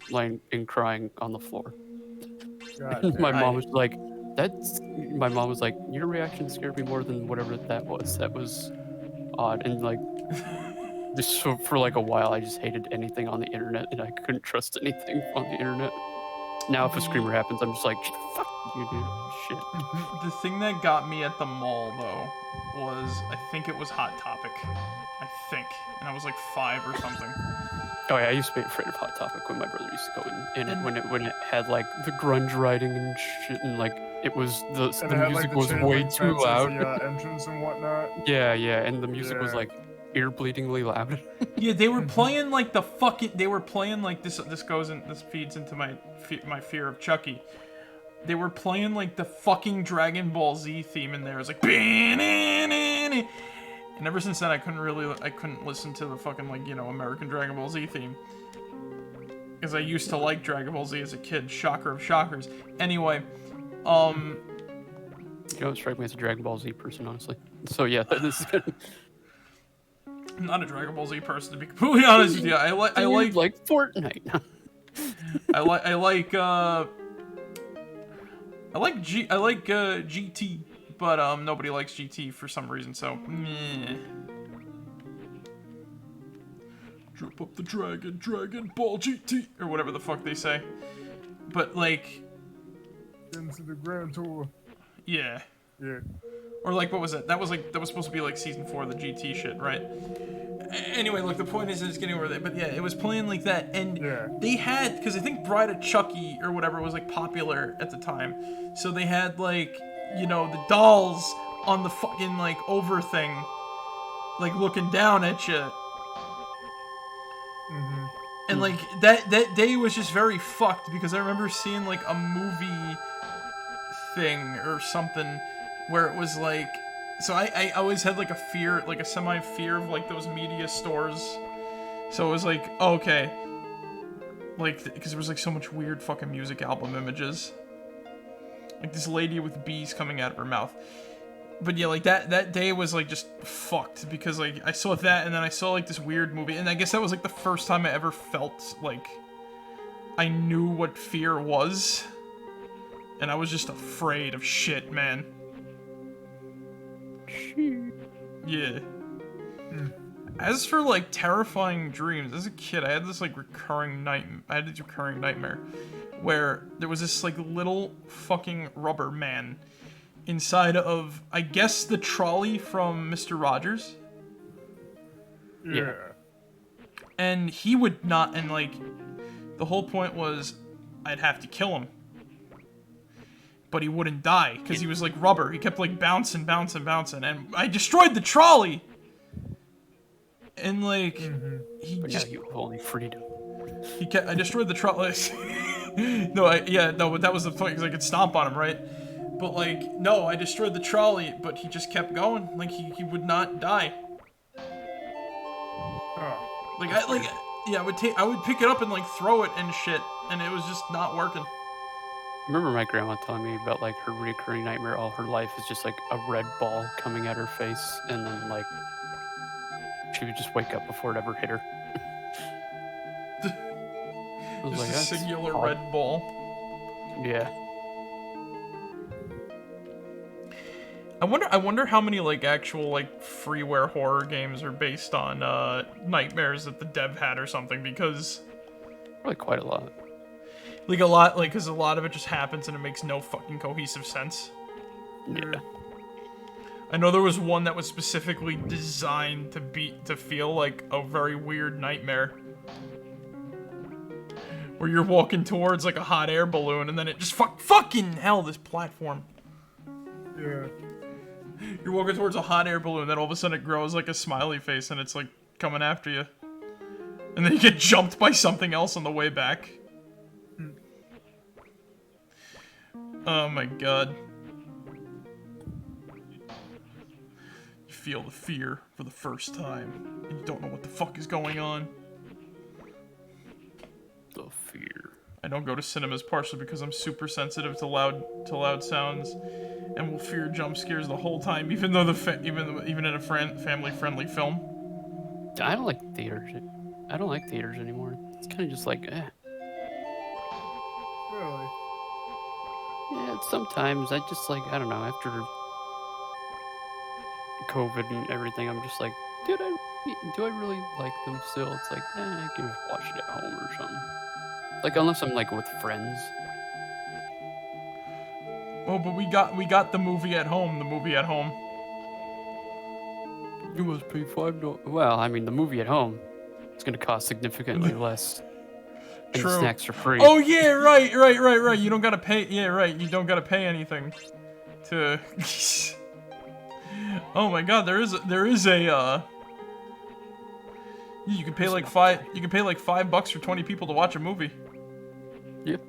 and crying on the floor. God, My mom was like, your reaction scared me more than whatever that was. That was odd. And like, just for like a while, I just hated anything on the internet, and I couldn't trust anything on the internet. Now, if a screamer happens, I'm just like, fuck you, dude. Shit. The thing that got me at the mall, though, was, I think it was Hot Topic. I think. And I was like 5 or something. Oh yeah, I used to be afraid of Hot Topic when my brother used to go in it when it had like the grunge writing and shit, and like it was the music was way too loud. The entrance and whatnot. Yeah, and the music was like ear-bleedingly loud. Yeah, they were playing like the fucking. They were playing like this. This feeds into my fear of Chucky. They were playing like the fucking Dragon Ball Z theme in there. It was like. And ever since then, I couldn't listen to the fucking, like, American Dragon Ball Z theme. Because I used to like Dragon Ball Z as a kid. Shocker of shockers. Anyway, You don't strike me as a Dragon Ball Z person, honestly. So yeah, this is good. I'm not a Dragon Ball Z person, to be completely honest with you. I like Fortnite. I like GT. But nobody likes GT for some reason, so meh. Drop up the Dragon Ball GT, or whatever the fuck they say. But like, Into the Grand Tour. yeah. Yeah. Or like, what was it? That was supposed to be like season 4 of the GT shit, right? Anyway, look, the point is it's getting over there. But yeah, it was playing like that, and they had, because I think Bride of Chucky or whatever was like popular at the time, so they had like, the dolls on the fucking like over thing, like looking down at you. Mm-hmm. And like that day was just very fucked, because I remember seeing like a movie thing or something where it was like, so I always had like a fear, like a semi-fear of like those media stores. So it was like, oh, okay. Like, because there was like so much weird fucking music album images. Like this lady with bees coming out of her mouth. But yeah, like that day was like just fucked, because like I saw that, and then I saw like this weird movie, and I guess that was like the first time I ever felt like I knew what fear was. And I was just afraid of shit, man. Yeah. As for like terrifying dreams, as a kid, I had this like recurring nightmare where there was this like little fucking rubber man inside of, I guess, the trolley from Mr. Rogers. Yeah. And he would not, and like, the whole point was I'd have to kill him. But he wouldn't die, because he was like rubber. He kept like bouncing, and I destroyed the trolley! And like, he But just... now you have only freedom. I destroyed the trolley. But that was the point, because I could stomp on him, right? But like, no, I destroyed the trolley, but he just kept going. Like, he would not die. Oh. Like, I would pick it up and like throw it and shit, and it was just not working. I remember my grandma telling me about like her recurring nightmare all her life is just like a red ball coming at her face, and then like she would just wake up before it ever hit her. I was Just like, a "That's singular odd." red ball. Yeah. I wonder how many like actual like freeware horror games are based on nightmares that the dev had or something, because Probably quite a lot. like a lot, like, because a lot of it just happens and it makes no fucking cohesive sense. Yeah. I know there was one that was specifically designed to feel like a very weird nightmare, where you're walking towards like a hot air balloon and then it just fucking hell, this platform. Yeah. You're walking towards a hot air balloon, then all of a sudden it grows like a smiley face and it's like coming after you. And then you get jumped by something else on the way back. Oh my god. You feel the fear for the first time, and you don't know what the fuck is going on. The fear. I don't go to cinemas partially because I'm super sensitive to loud sounds, and will fear jump scares the whole time, even though even in a family-friendly film. I don't like theaters. I don't like theaters anymore. It's kind of just like, eh. Really? Yeah, sometimes I just like, I don't know, after COVID and everything, I'm just like, do I really like them still? It's like, I can just watch it at home or something. Like, unless I'm like with friends. Oh, but we got the movie at home. You must pay $5. Well, I mean, the movie at home, it's gonna cost significantly less. And True. the snacks are free. Oh yeah, right. You don't gotta pay. Yeah, right. You don't gotta pay anything to. Oh my god, there is a. You can pay like $5 for 20 people to watch a movie. Yep.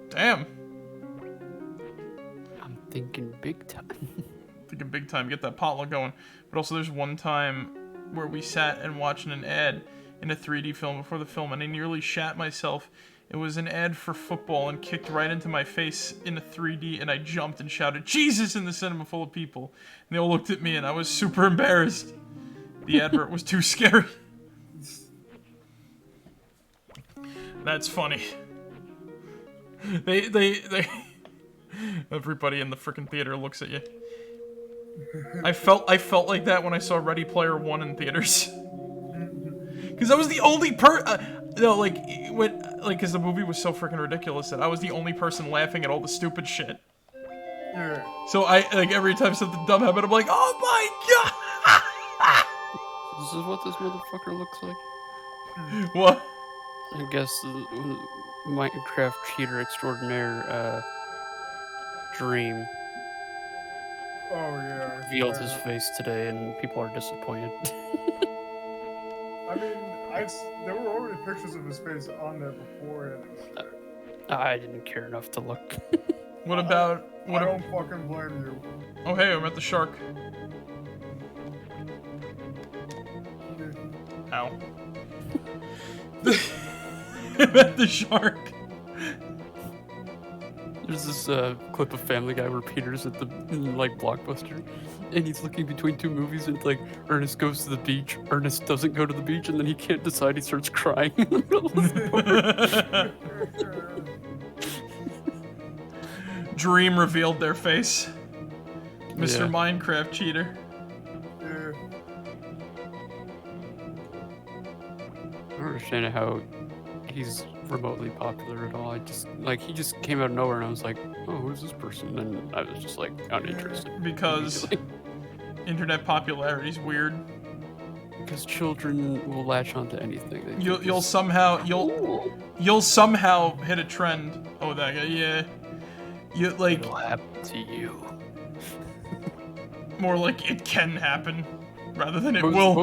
Damn. I'm thinking big time. Thinking big time. Get that potluck going. But also, there's one time where we sat and watched an ad in a 3D film before the film, and I nearly shat myself. It was an ad for football and kicked right into my face in a 3D, and I jumped and shouted, "Jesus!" in the cinema full of people. And they all looked at me, and I was super embarrassed. The advert was too scary. That's funny. They everybody in the freaking theater looks at you. I felt like that when I saw Ready Player One in theaters. Because I was the only because the movie was so freaking ridiculous that I was the only person laughing at all the stupid shit. Yeah. So I, like, every time something dumb happened, I'm like, oh my god! This is what this motherfucker looks like. What? I guess Minecraft cheater extraordinaire, Dream Oh yeah. revealed his face today, and people are disappointed. I mean, there were already pictures of his face on there before, and I didn't care enough to look. What about... I don't fucking blame you. Oh hey, I'm at the shark. Ow. I'm at the shark. There's this clip of Family Guy where Peter's at the like Blockbuster, and he's looking between two movies, and it's like Ernest goes to the beach, Ernest doesn't go to the beach, and then he can't decide. He starts crying in the middle of the Dream revealed their face. Mr. Yeah. Minecraft cheater. Yeah. don't understand how he's remotely popular at all. I just like he just came out of nowhere and I was like, oh, who's this person? And I was just like uninterested. Because internet popularity is weird. Because children will latch onto anything. They think You'll it's somehow cool. you'll somehow hit a trend. Oh, that guy, yeah. You like It'll happen to you. more like it can happen rather than it What will.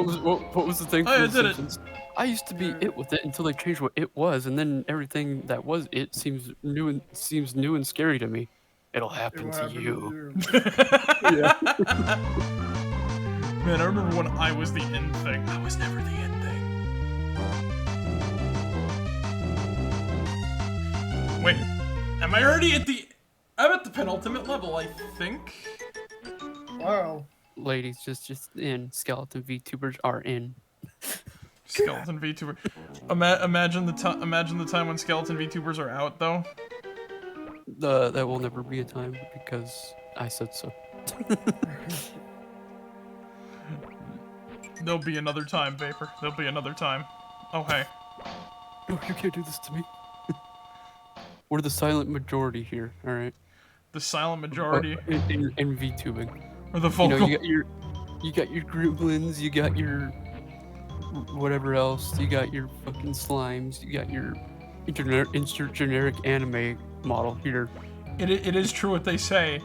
what was the thing? Oh, from yeah, The I did it. Simpsons? I used to be it with it until they changed what it was, and then everything that was it seems new and scary to me. It'll It happen will to happen you. Yeah. Man, I remember when I was the end thing. I was never the end thing. Wait, am I already at the... I'm at the penultimate level, I think. Wow. Ladies, just in. Skeleton VTubers are in. Skeleton VTuber. Imagine the time when skeleton VTubers are out, though. That will never be a time because I said so. There'll be another time, Vapor. There'll be another time. Oh, hey. No, you can't do this to me. We're the silent majority here, alright? The silent majority. In VTubing. Or the You vocal. know, you got your gremlins, you got your whatever else, you got your fucking slimes, you got your generic anime model here. It is true what they say.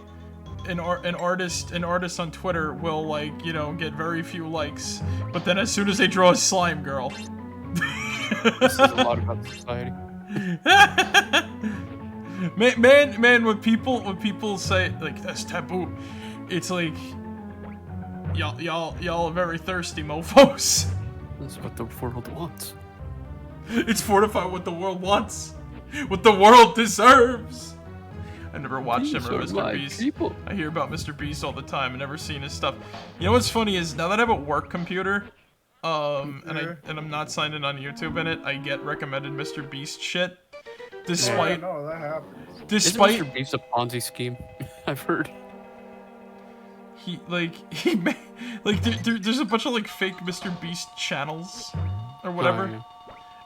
An artist on Twitter will, like, you know, get very few likes, but then as soon as they draw a slime girl. This is a lot about society. man, when people say like that's taboo, it's like y'all are very thirsty mofos. That's what the world wants. It's fortify what the world wants, what the world deserves. I never watched him or Mr. Beast. People. I hear about Mr. Beast all the time. I never seen his stuff. You know what's funny is now that I have a work computer, and I'm not signed in on YouTube in it, I get recommended Mr. Beast shit. Despite No, that happens. despite Isn't Mr. Beast a Ponzi scheme? I've heard. there's a bunch of like fake Mr. Beast channels or whatever, Oh, yeah.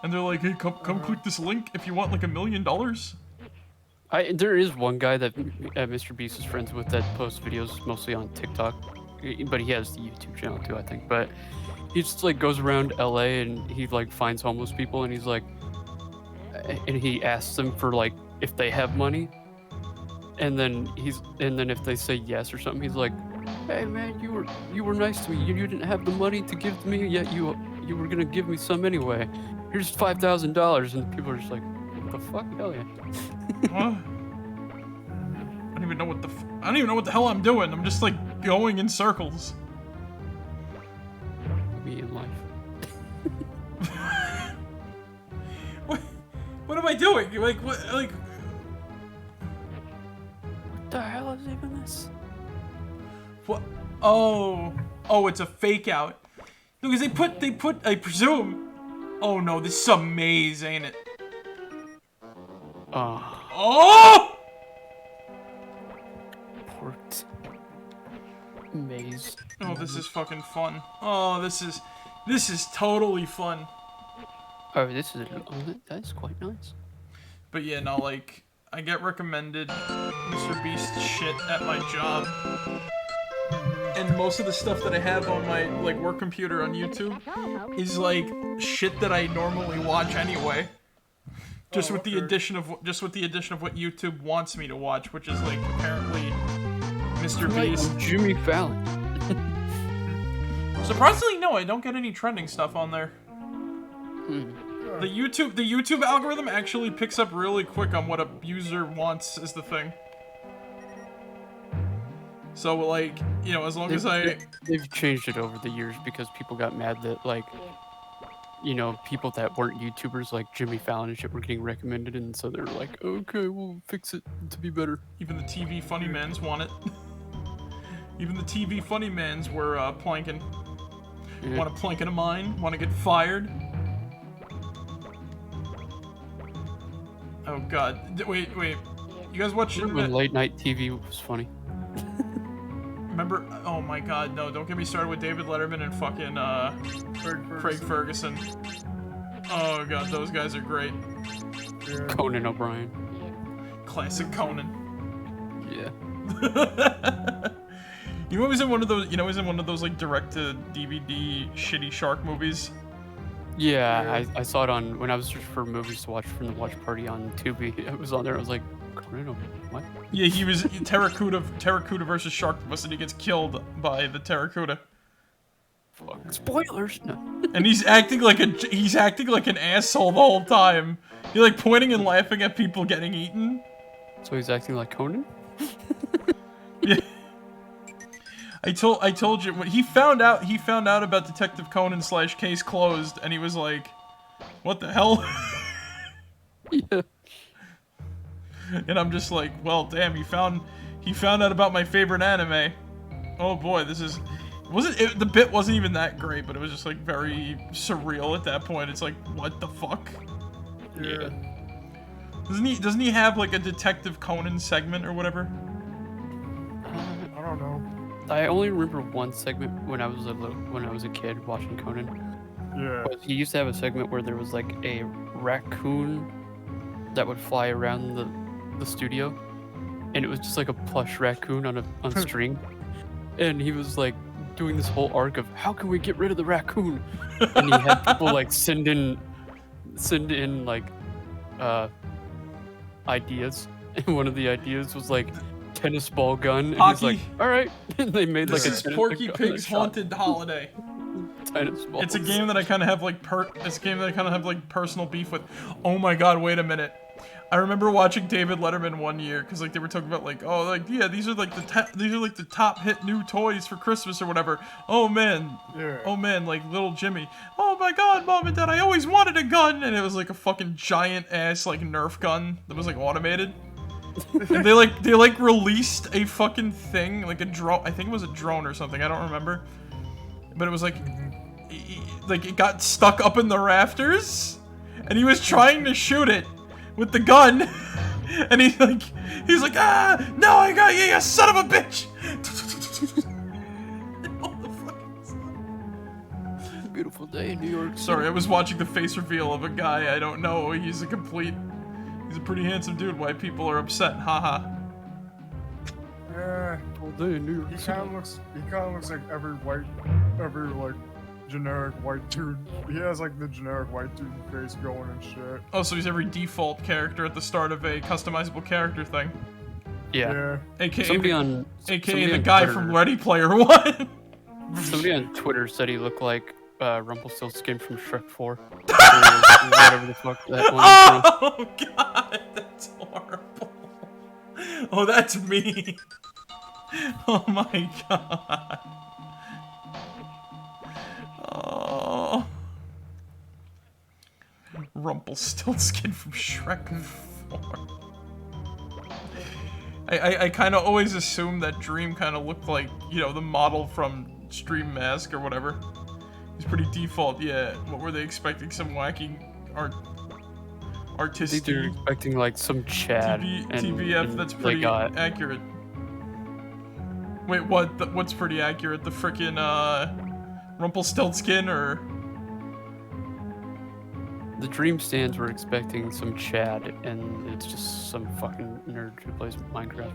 and they're like, hey, come click this link if you want like $1 million. There is one guy that Mr. Beast is friends with that posts videos mostly on TikTok, but he has the YouTube channel too, I think. But he just like goes around LA and he like finds homeless people and he's like, and he asks them for like if they have money, and then if they say yes or something, he's like, hey man, you were nice to me. You didn't have the money to give to me, yet you were gonna give me some anyway. Here's $5,000, and people are just like, what the fuck? Hell yeah. Huh? I don't even know what the hell I'm doing. I'm just like going in circles. Me in life. What am I doing? Like what? Like What the hell is even this? what? Oh, it's a fake out. Because they put. I presume. Oh no, this is amazing, ain't it? Oh! Port maze. Oh, this is fucking fun. Oh, this is totally fun. Oh, that's quite nice. But yeah, no, like, I get recommended Mr. Beast shit at my job. And most of the stuff that I have on my, like, work computer on YouTube is, like, shit that I normally watch anyway. Just with the addition of what YouTube wants me to watch, which is, like, apparently Mr. Beast. Jimmy Fallon. Surprisingly, no, I don't get any trending stuff on there. The YouTube algorithm actually picks up really quick on what a user wants is the thing. So, like, you know, as long as They've changed it over the years because people got mad that, like, you know, people that weren't YouTubers like Jimmy Fallon and shit were getting recommended, and so they're like, okay, we'll fix it to be better. even the TV funny mans want it. Even the TV funny mans were planking. Yeah. Want a planking of mine? Want to get fired? Oh god. Wait. You guys watch Remember when late night TV was funny? Remember? Oh my god, no, don't get me started with David Letterman and fucking Craig Ferguson. Oh god, those guys are great. Yeah. Conan O'Brien. Classic Conan. Yeah. You know, he's in one of those. You know, he's in one of those like direct-to-DVD shitty shark movies. Yeah, I saw it on when I was searching for movies to watch from the watch party on Tubi. It was on there. I was like, Conan O'Brien, what? Yeah, he was Terracuda versus Sharktopus, and he gets killed by the Terracuda. Fuck. Spoilers. No. And he's acting like an asshole the whole time. He's like pointing and laughing at people getting eaten. So he's acting like Conan? Yeah. I told you when he found out about Detective Conan / Case Closed, and he was like, "What the hell?" Yeah. And I'm just like, "Well, damn, he found out about my favorite anime. Oh boy, the bit wasn't even that great, but it was just like very surreal at that point. It's like, what the fuck? Yeah. Doesn't he have like a Detective Conan segment or whatever? I don't know. I only remember one segment when I was a kid watching Conan. Yeah. But he used to have a segment where there was like a raccoon that would fly around the studio, and it was just like a plush raccoon on a string, and he was like doing this whole arc of how can we get rid of the raccoon, and he had people like send in like ideas, and one of the ideas was like tennis ball gun, and he's like, all right, and they made like This a is Porky Pig's Haunted Holiday. tennis ball. It's a game that I kind of have like personal beef with. Oh my god, wait a minute. I remember watching David Letterman one year because like they were talking about like, oh, like yeah, these are like the top hit new toys for Christmas or whatever. Oh man, Yeah. oh man, like little Jimmy. Oh my god, mom and dad, I always wanted a gun, and it was like a fucking giant ass like Nerf gun that was like automated. And they released a fucking thing like a drone. I think it was a drone or something. I don't remember, but it was like it got stuck up in the rafters, and he was trying to shoot it with the gun, and he's like, ah, no, I got you, you son of a bitch! Beautiful day in New York. Sorry, I was watching the face reveal of a guy I don't know. He's a pretty handsome dude. Why people are upset? Haha. Yeah. Beautiful day in New York. He kind of looks like every like generic white dude. He has like the generic white dude face going and shit. Oh, so he's every default character at the start of a customizable character thing. Yeah. AKA Somebody the on guy Twitter- from Ready Player One. Somebody on Twitter said he looked like Rumpelstiltskin from Shrek 4. Or whatever the fuck that one is. Oh god, that's horrible. Oh, that's me. Oh my god. Oh. Rumpelstiltskin from Shrek 4. I kind of always assumed that Dream kind of looked like, you know, the model from Stream Mask or whatever. He's pretty default, yeah. What were they expecting? Some wacky artistic? I think they're expecting like some Chad TBF, that's pretty accurate. Wait, what? What's pretty accurate? The frickin' Rumpelstiltskin or? The Dream stands were expecting some Chad, and it's just some fucking nerd who plays Minecraft.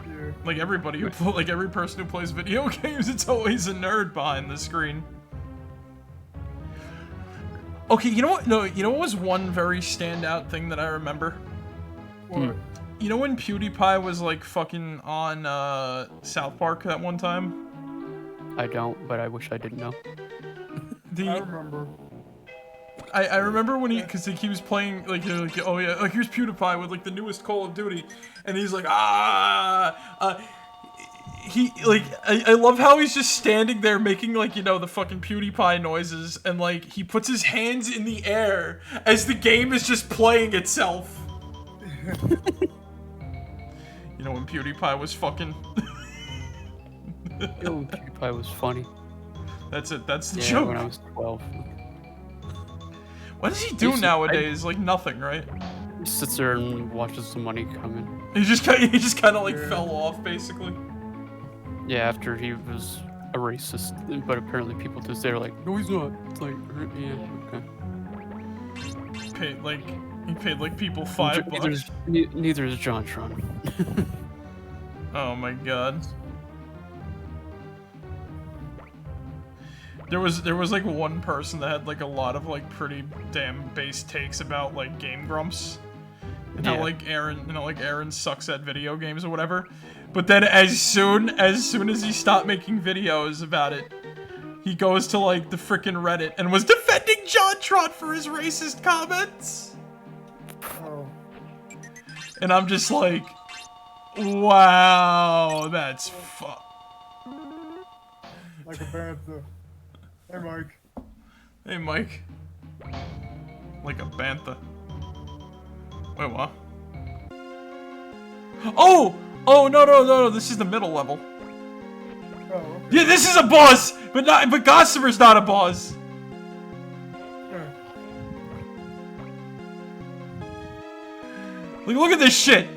Yeah. Like everybody like every person who plays video games, it's always a nerd behind the screen. Okay, you know what? No, you know what was one very standout thing that I remember? What? You know when PewDiePie was like fucking on South Park that one time? I don't, but I wish I didn't know. I remember. I remember when because he was playing like oh yeah, like here's PewDiePie with like the newest Call of Duty, and he's like he like I love how he's just standing there making like, you know, the fucking PewDiePie noises, and like he puts his hands in the air as the game is just playing itself. You know when PewDiePie was fucking. Yo, PewDiePie was funny. That's it. That's the Yeah, joke. when I was 12. What does he do nowadays? Like nothing, right? He sits there and watches the money come in. He just kind of like fell off basically. Yeah, after he was a racist, but apparently people just they're like, no, he's not. It's like, yeah, okay. Paid like he paid like people $5. Neither is JonTron. Oh my god. There was like one person that had like a lot of like pretty damn base takes about like Game Grumps. And how like Aaron sucks at video games or whatever. But then as soon as he stopped making videos about it, he goes to like the frickin' Reddit and was defending JonTron for his racist comments. Oh. And I'm just like, wow, that's Like a bantha. Hey, Mike. Hey, Mike. Like a bantha. Wait, what? Oh! Oh, no, this is the middle level. Oh, okay. Yeah, this is a boss! But Gossamer's not a boss! Yeah. Look at this shit!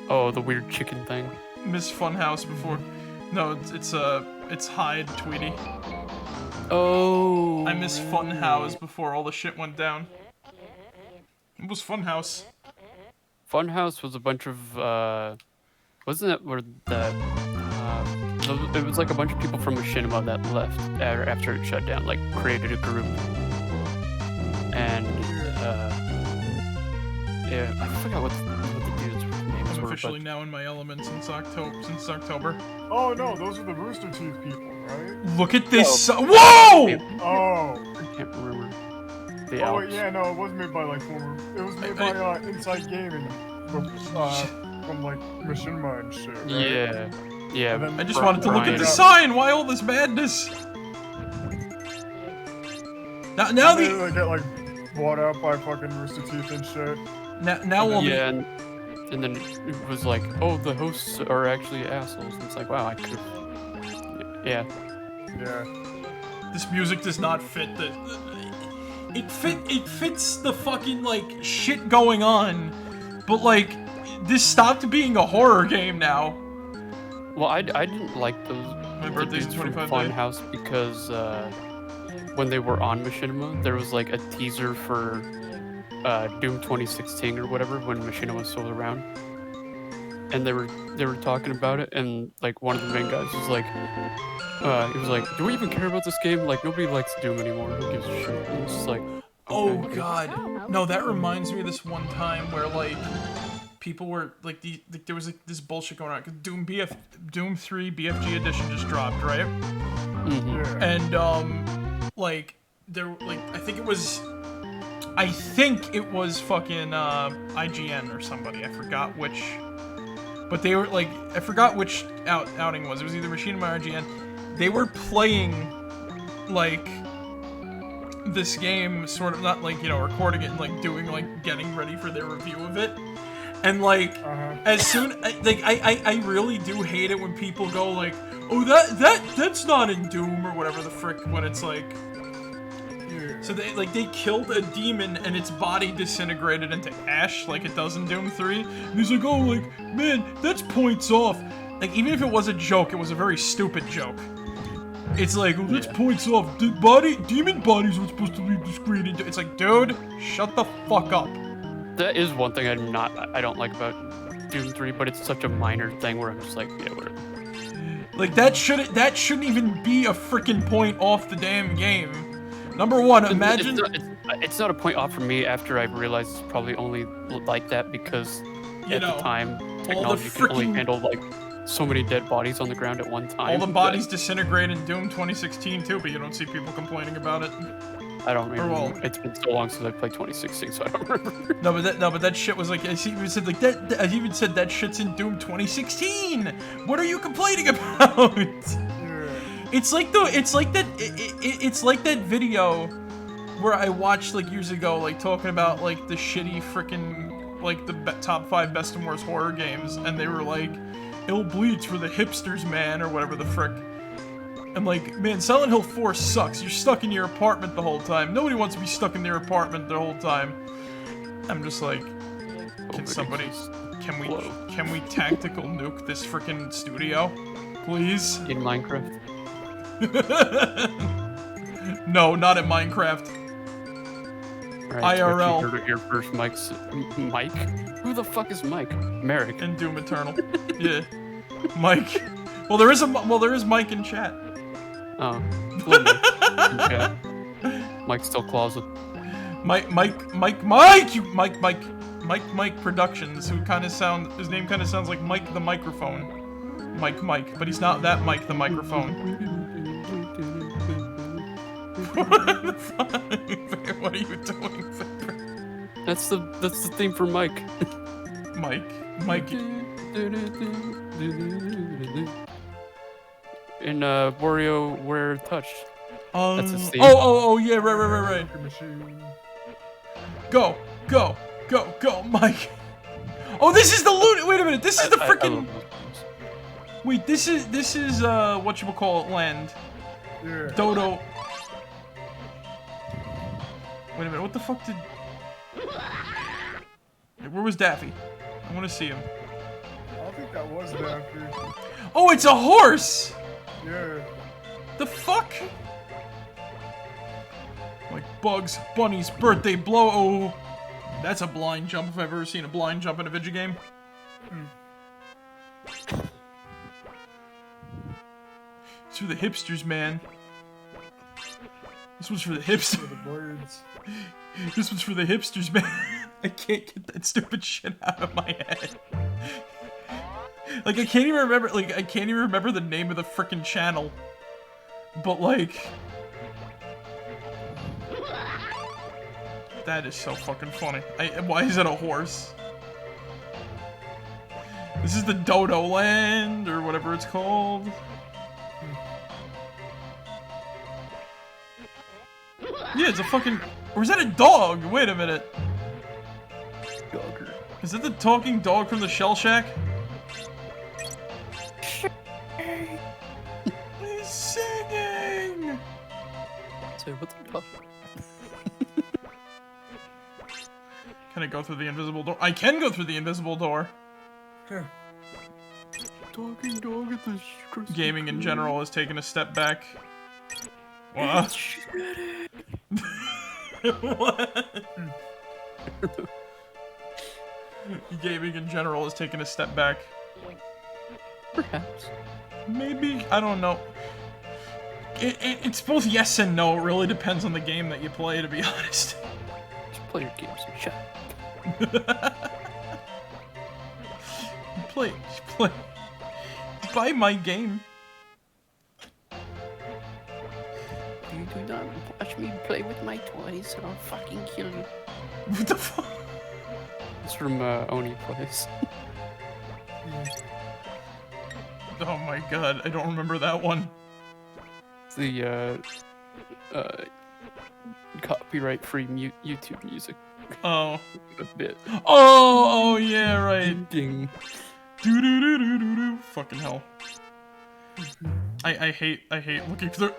Oh, the weird chicken thing. Miss Funhouse before. No, it's Hyde, Tweety. Oh. I miss Funhouse before all the shit went down. It was Funhouse. Funhouse was a bunch of, wasn't it where it was like a bunch of people from Machinima that left after it shut down, like created a group. And, yeah, I forgot what the dude's names I'm were. officially now in my element since October. Oh no, those are the Rooster Teeth people, right? Look at this. Whoa! Oh. I can't remember. The Oh Alps. wait, yeah, no, it wasn't made by like former. It was made by Inside Gaming from like Machinima and shit. Right? Yeah. Yeah. And then I just wanted to look at Brian. the sign. Why all this madness? Now They the get like bought out by fucking Rooster Teeth and shit. now all Yeah, and then it was like, oh, the hosts are actually assholes. And it's like, wow, I could. Yeah. Yeah. this music does not fit the. It fits the fucking like shit going on, but like this stopped being a horror game now. Well, I didn't like those. My the birthday's dudes from 25 day. Funhouse because when they were on Machinima, there was like a teaser for Doom 2016 or whatever when Machinima was still around, and they were talking about it, and like one of the main guys was like, he was like, "Do we even care about this game? Like nobody likes Doom anymore. Who gives a shit?" And it's just like, Oh okay. god. No, that reminds me of this one time where like people were like there was like this bullshit going on because Doom 3 BFG edition just dropped, right? Mm-hmm. Yeah. And like there like I think it was fucking IGN or somebody. I forgot which. But they were like I forgot which outing it was. It was either Machinima or IGN. They were playing like this game sort of not like, you know, recording it and like doing like getting ready for their review of it. And like as soon like I really do hate it when people go like, "Oh, that's not in Doom" or whatever the frick when it's like so they killed a demon and its body disintegrated into ash like it does in Doom 3. And he's like, "Oh, like, man, that's points off." Like even if it was a joke, it was a very stupid joke. It's like, well, that's points off. Demon bodies are supposed to be discreet. It's like, dude, shut the fuck up. That is one thing I don't like about Doom 3, but it's such a minor thing where I'm just like, yeah, whatever. Like that shouldn't even be a freaking point off the damn game. Number one, imagine. It's not a point off for me after I realized it's probably only like that because You at know, the time all the technology could only freaking- handle like so many dead bodies on the ground at one time. All the bodies disintegrate in Doom 2016 too, but you don't see people complaining about it. I don't remember. well- It's been so long since I played 2016, so I don't remember. No, but that shit was like I even said like that. I even said that shit's in Doom 2016. What are you complaining about? It's like that video where I watched like years ago, like talking about like the shitty freaking like the top 5 best and worst horror games, and they were like, "Ill Bleeds for the hipsters, man," or whatever the frick. I'm like, man, Silent Hill 4 sucks. You're stuck in your apartment the whole time. Nobody wants to be stuck in their apartment the whole time. I'm just like, can we tactical nuke this freaking studio, please? In Minecraft. No, not at Minecraft. Alright, so what IRL. you heard it here first, Mike? Who the fuck is Mike? Merrick. And Doom Eternal. Yeah. Mike. Well, there is Mike in chat. Oh. Hello, Mike. Okay. Mike's still closet. Mike Productions, who kind of his name kind of sounds like Mike the Microphone. Mike, but he's not that Mike the Microphone. What are you doing, Vapor? That's the theme for Mike. Mike. In WarioWare Touched. That's his theme. Oh, yeah, right. Machine. Go, Mike. Oh, this is the loot. Wait a minute. This is the I freaking. love those games. Wait, this is whatchamacallit land. Yeah. Dodo. Wait a minute. What the fuck did? Where was Daffy? I want to see him. I don't think that was Daffy. Oh, it's a horse. Yeah. The fuck? Like Bugs Bunny's birthday blow. Oh, that's a blind jump if I've ever seen a blind jump in a video game. It's for the hipsters, man. This one's for the hipsters. For the birds. This one's for the hipsters, man. I can't get that stupid shit out of my head. Like I can't even remember the name of the frickin' channel. But like, that is so fucking funny. Why is it a horse? This is the Dodo Land or whatever it's called. Yeah, it's a fucking. Or is that a dog? Wait a minute. Dogger. Is that the talking dog from the Shell Shack? He's singing! So what the fuck? Can I go through the invisible door? I can go through the invisible door. Talking dog at the Gaming in general has taken a step back. What? What? Gaming in general has taken a step back. Perhaps. Maybe, I don't know. It's both yes and no. It really depends on the game that you play, to be honest. Just play your games and shut Play. Buy my game. You do not watch me play with my toys or I'll fucking kill you. What the fuck? It's from Oni Plays. Oh my god, I don't remember that one. It's the copyright-free YouTube music. Oh. A bit. Oh, yeah, right. Ding. Do. Fucking hell. I hate looking through.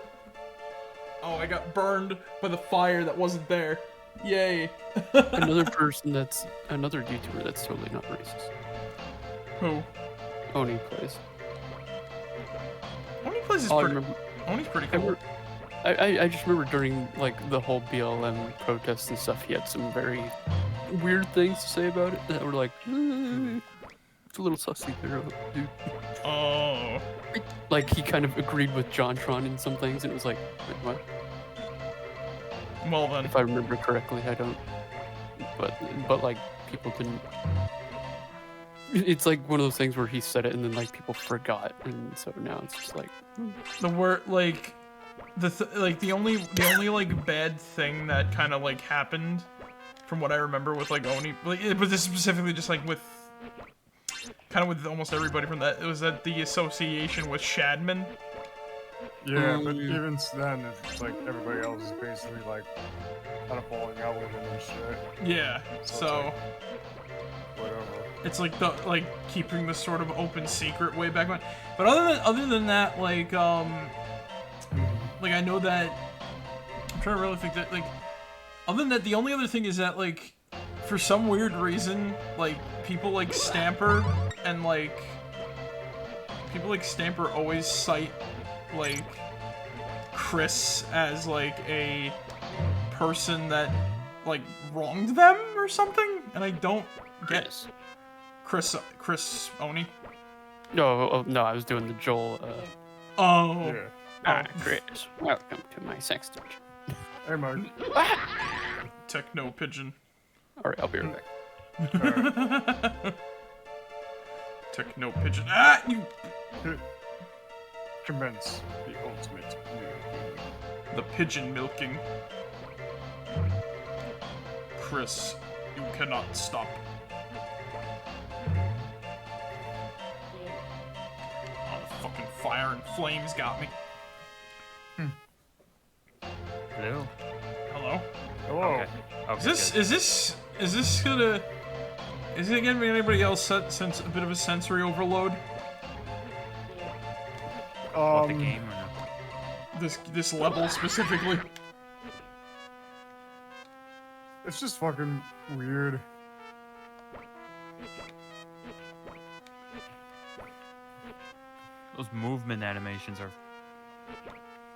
Oh, I got burned by the fire that wasn't there. Yay. Another YouTuber that's totally not racist. Who? Oni Plays. Oni Plays is All I pretty. remember- Oni's pretty cool. I just remember during like the whole BLM protests and stuff, he had some very weird things to say about it that were like, it's a little sussy there, dude. Oh. Like he kind of agreed with JonTron in some things, and it was like, wait, what? Well then. If I remember correctly, I don't. But like people didn't. It's like one of those things where he said it and then like people forgot, and so now it's just like The word like the only like bad thing that kind of like happened from what I remember with like Oni, like it was specifically just like with kind of with almost everybody from that, it was that the association with Shadman. Yeah, but even then, it's like everybody else is basically like kind of falling out with him and shit. Yeah, so Whatever. it's like the keeping this sort of open secret way back when. But other than that, like I know that I'm trying to really think that like other than that, the only other thing is that like for some weird reason, like people like Stamper and like people like Stamper always cite like Chris as like a person that like wronged them or something, and I don't get Chris Oni. No, I was doing the Joel. Oh. Yeah. Ah, Chris, welcome to my sex dungeon. Hey, Mark. Techno pigeon. All right, I'll be right back. Techno pigeon. Ah, you. Commence the ultimate milking. The pigeon milking. Chris, you cannot stop. Oh, the fucking fire and flames got me. Hello. Hello? Hello. Okay. Okay, Is this gonna give anybody else sense a bit of a sensory overload? What, the game or no? This level specifically. It's just fucking weird. Those movement animations are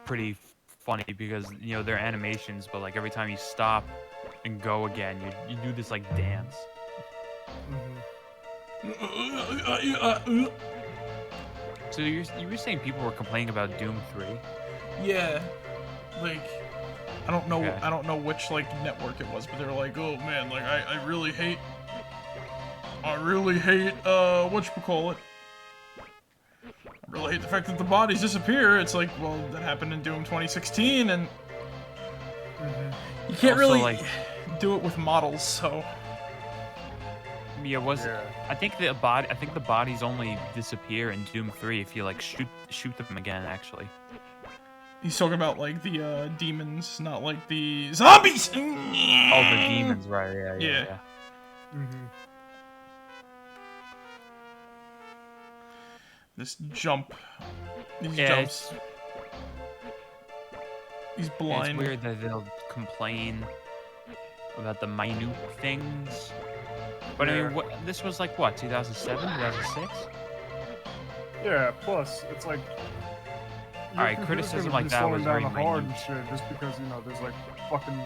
pretty funny because, you know, they're animations, but like every time you stop and go again, you do this like dance. So you were saying people were complaining about Doom 3? Yeah, like I don't know Okay. I don't know which like network it was, but they were like, oh man, like I really hate whatchamacallit. I really hate the fact that the bodies disappear. It's like, well, that happened in Doom 2016, and you can't Also, really like- do it with models, so Yeah, Yeah. I think the bodies only disappear in Doom 3 if you like shoot them again, actually. he's talking about like the demons, not like the zombies. Oh, the demons, right? Yeah. Yeah. This jump, these Yeah, jumps. He's It's blind. weird that they'll complain about the minute things. But I mean, this was like what, 2007, 2006? Yeah, plus, it's like... your Alright, computer's criticism gonna like be that slowing was down very the hard minute. and shit, just because, you know, there's like fucking...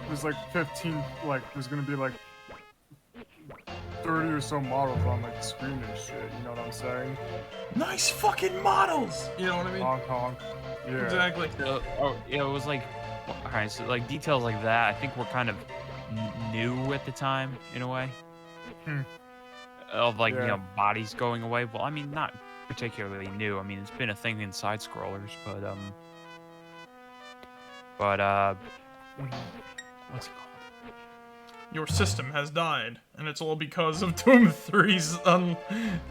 There's like 15, like, there's gonna be like 30 or so models on like the screen and shit, you know what I'm saying? Nice fucking models. You know what I mean? Honk honk. Yeah. Exactly. It was like, alright, so like details like that, I think were kind of new at the time, in a way. Of like, you Yeah. know, bodies going away. Well, I mean, not particularly new. I mean, it's been a thing in side scrollers, but what's it called? Your system has died, and it's all because of Doom 3's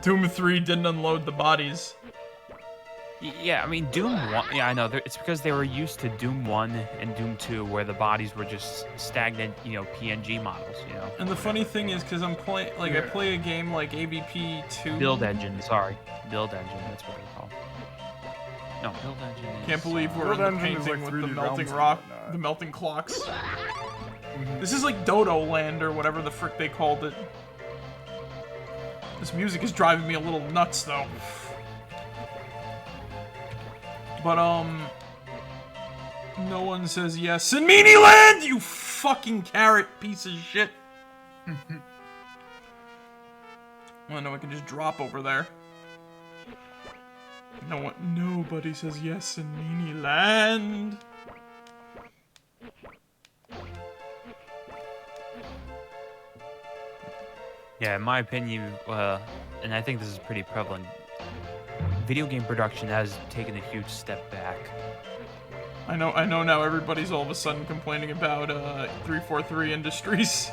Doom 3 didn't unload the bodies. Yeah, I mean, Doom 1, yeah, I know, it's because they were used to Doom 1 and Doom 2, where the bodies were just stagnant, you know, PNG models, you know. And the funny thing is, because I'm playing, like, I Yeah. play a game like AVP 2. Build Engine, sorry. Build Engine, that's what it's called. No, Build Engine is... Can't believe we're Build in the Engine is painting like with the 3D melting realms and rock, whatnot. the melting clocks. This is like Dodo Land or whatever the frick they called it. This music is driving me a little nuts, though. But, no one says yes in Meanie Land, you fucking carrot piece of shit. Well, I know I can just drop over there. Nobody says yes in Meanie Land. Yeah, in my opinion, and I think this is pretty prevalent, video game production has taken a huge step back. I know now everybody's all of a sudden complaining about 343 Industries.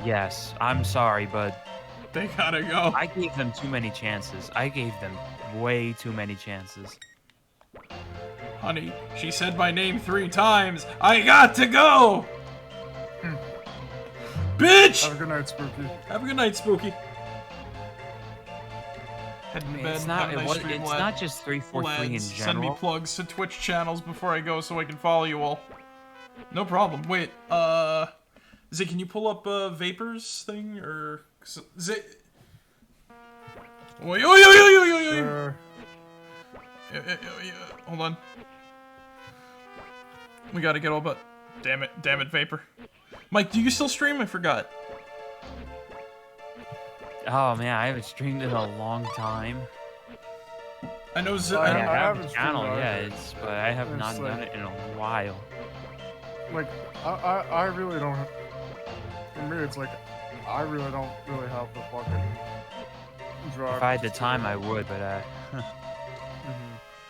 Yes, I'm sorry, but They gotta go. I gave them too many chances. I gave them way too many chances. Honey, she said my name 3 times. I got to go! Bitch! Have a good night, Spooky. Have a good night, Spooky. Head to bed, It's not. have a nice stream, It's lad. not just 343 in Lads, send me general. plugs to Twitch channels before I go so I can follow you all. No problem. Wait, Zay, can you pull up Vapor's thing? Or... Zay... Oi, oi, oi, oi, oi, oi, oi. Uh, Hold on. We gotta get all but... Damn it, Vapor. Mike, do you still stream? I forgot. Oh man, I haven't streamed in a long time. I know I I have haven't a channel, streamed yeah, either. but I have It's not like- done it in a while. Like, I really don't. For me, it's like, I really don't really have the fucking drive. If I had the to- time, I would, but Mhm.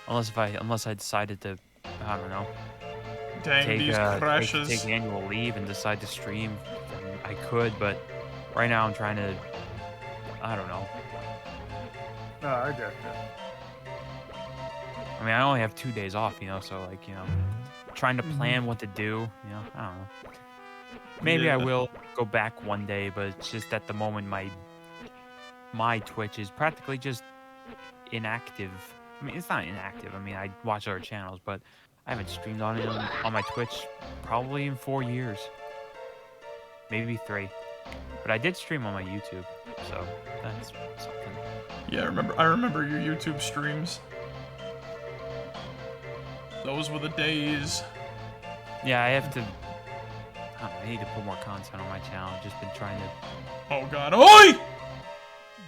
unless I decided to, I don't know, Dang, these crashes. take annual leave and decide to stream, then I could. But right now, I'm trying to, I don't know. Nah, I get it. I mean, I only have 2 days off, you know, so like, you know, trying to plan what to do, you know, I don't know. Maybe I Yeah. will go back one day, but it's just at the moment my Twitch is practically just inactive. I mean, it's not inactive. I mean, I watch other channels, but I haven't streamed on it on my Twitch probably in 4 years, maybe 3. But I did stream on my YouTube, so that's something. Yeah, I remember your YouTube streams. Those were the days. Yeah, I have to. I don't know, I need to put more content on my channel. I've just been trying to Oh god. Oi!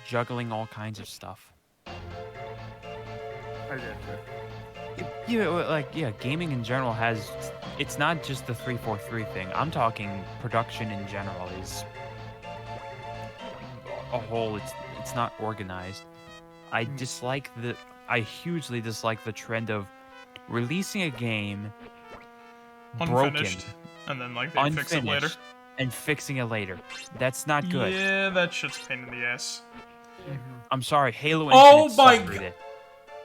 juggling all kinds of stuff. I get it. Yeah, like gaming in general has. It's not just the 343 thing. I'm talking production in general is a whole. It's not organized. I hugely dislike the trend of releasing a game Unfinished. broken, And then like they fix it later. unfinished, and fixing it later. That's not good. Yeah, that shit's a pain in the ass. I'm sorry, Halo Oh Infinite my suffered g- it.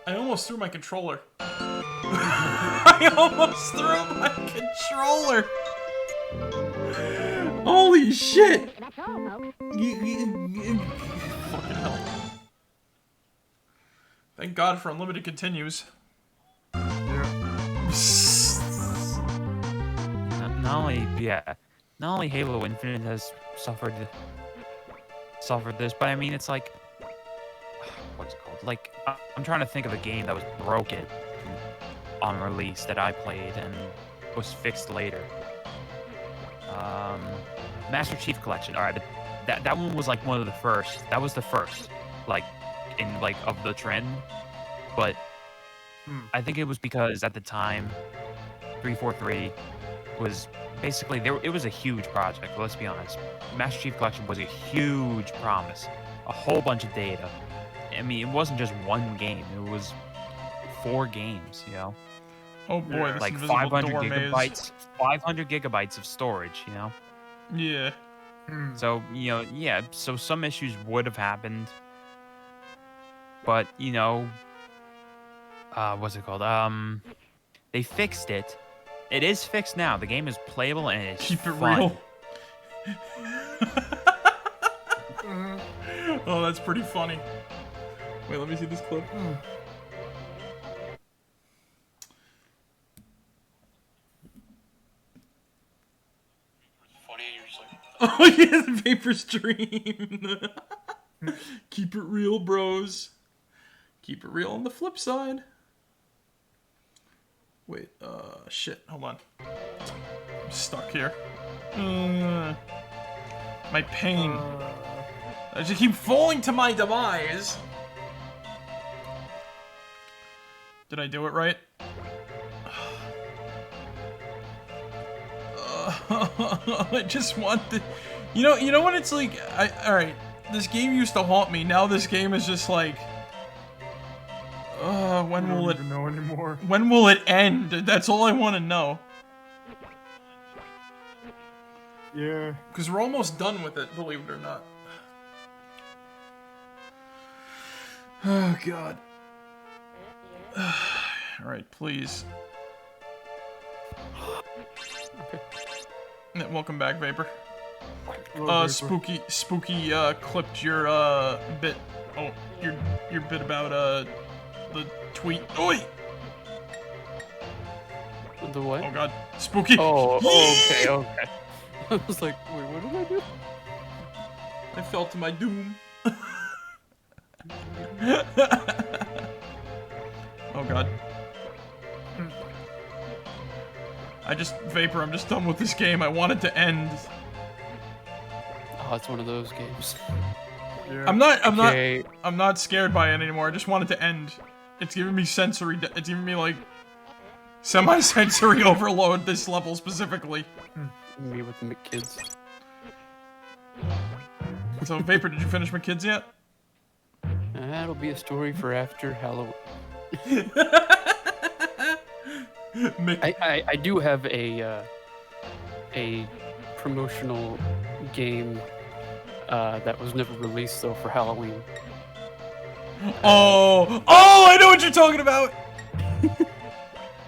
I almost threw my controller. I almost threw my controller. Holy shit! Fucking hell. Thank God for unlimited continues. Not only Halo Infinite has suffered this, but I mean it's like what's it called? Like I'm trying to think of a game that was broken on release that I played and was fixed later. Master Chief Collection. All right, but that one was like one of the first. That was the first, like in like of the trend, but I think it was because at the time 343 was basically it was a huge project. Let's be honest. Master Chief Collection was a huge promise, a whole bunch of data. I mean, it wasn't just one game. It was 4 games. You know, Oh boy, this like invisible 500 door maze. gigabytes, 500 gigabytes of storage. You know, Yeah. so you know, yeah. So some issues would have happened, but you know, what's it called? They fixed it. It is fixed now. The game is playable and it's Keep it fun. real. Oh, that's pretty funny. Wait, let me see this clip. Oh yeah, the Vapor stream. Keep it real, bros. Keep it real on the flip side. Wait, shit, hold on. I'm stuck here. My pain. I just keep falling to my demise. Did I do it right? I just want the... You know when it's like... Alright, this game used to haunt me. Now this game is just like... when I will don't it... even know anymore. When will it end? That's all I want to know. Yeah. Because we're almost done with it, believe it or not. Oh, God. Alright, please. Yeah, welcome back, Vapor. Hello, Vapor. Spooky, clipped your, bit... Oh, your bit about, the tweet... Oi! The what? Oh, God. Spooky! Oh, okay, okay. I was like, wait, what did I do? I fell to my doom. Oh god. Vapor, I'm just done with this game. I want it to end. Oh, it's one of those games. Yeah. I'm not scared by it anymore. I just want it to end. It's giving me sensory, it's giving me, like, semi-sensory overload this level specifically. Me with the kids. So, Vapor, did you finish my kids yet? That'll be a story for after Halloween. I do have a promotional game that was never released though for Halloween. Oh, I know what you're talking about.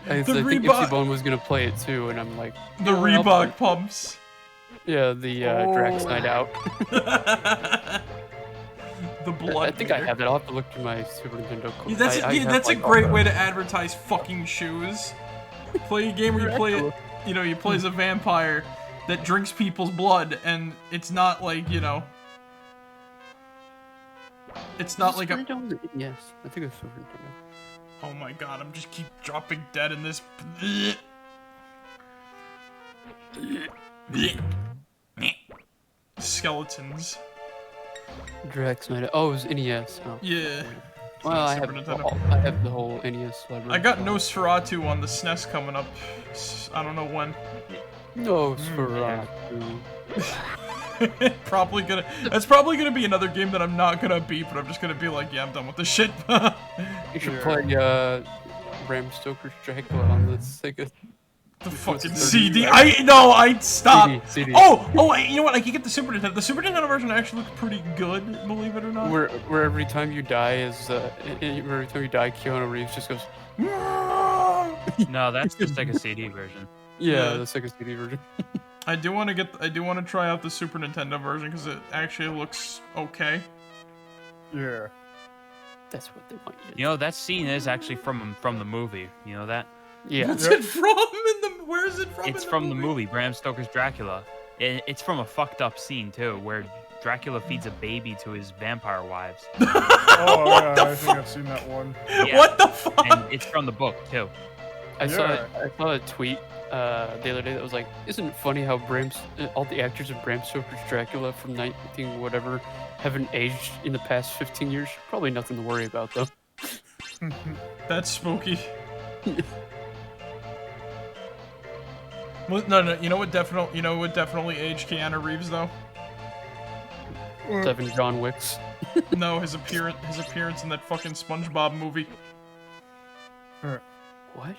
I think Ipsy was gonna play it too, and I'm like, the Reebok pumps. Yeah, the Drax Night Out. The blood. I think I have it. I'll have to look through my Super Nintendo. Yeah, that's a great way to advertise fucking shoes. Play a game where you play it. You know, you play as a vampire that drinks people's blood, and it's not like, you know. It's not like a. Yes, I think it's Super Nintendo. Oh my god, I'm just keep dropping dead in this. Skeletons. Drax Night Out. Oh, it was NES. Oh. Yeah. Well, I have the whole NES library. I got Nosferatu on the SNES coming up. I don't know when. Nosferatu. That's probably gonna be another game that I'm not gonna beat, but I'm just gonna be like, yeah, I'm done with this shit. You should play Bram Stoker's Dracula on the Sega. The fucking CD. I'd stop. CD. Oh, you know what? I can get the Super Nintendo. The Super Nintendo version actually looks pretty good, believe it or not. Where every time you die Keanu Reeves just goes. No, that's the Sega CD version. Yeah, the Sega CD version. I do want to try out the Super Nintendo version because it actually looks okay. Yeah. That's what they want you to do. You know, that scene is actually from the movie. You know that? Yeah. What's it from? Where is it from? It's from the movie Bram Stoker's Dracula. It's from a fucked up scene too, where Dracula feeds a baby to his vampire wives. Oh, yeah, I think I've seen that one. Yeah. What the fuck? And it's from the book too. I saw a tweet the other day that was like, "Isn't it funny how all the actors of Bram Stoker's Dracula from 19 whatever haven't aged in the past 15 years? Probably nothing to worry about though." That's spooky. Well, no. You know what definitely aged Keanu Reeves though? 7 John Wicks. No, his appearance in that fucking SpongeBob movie. What?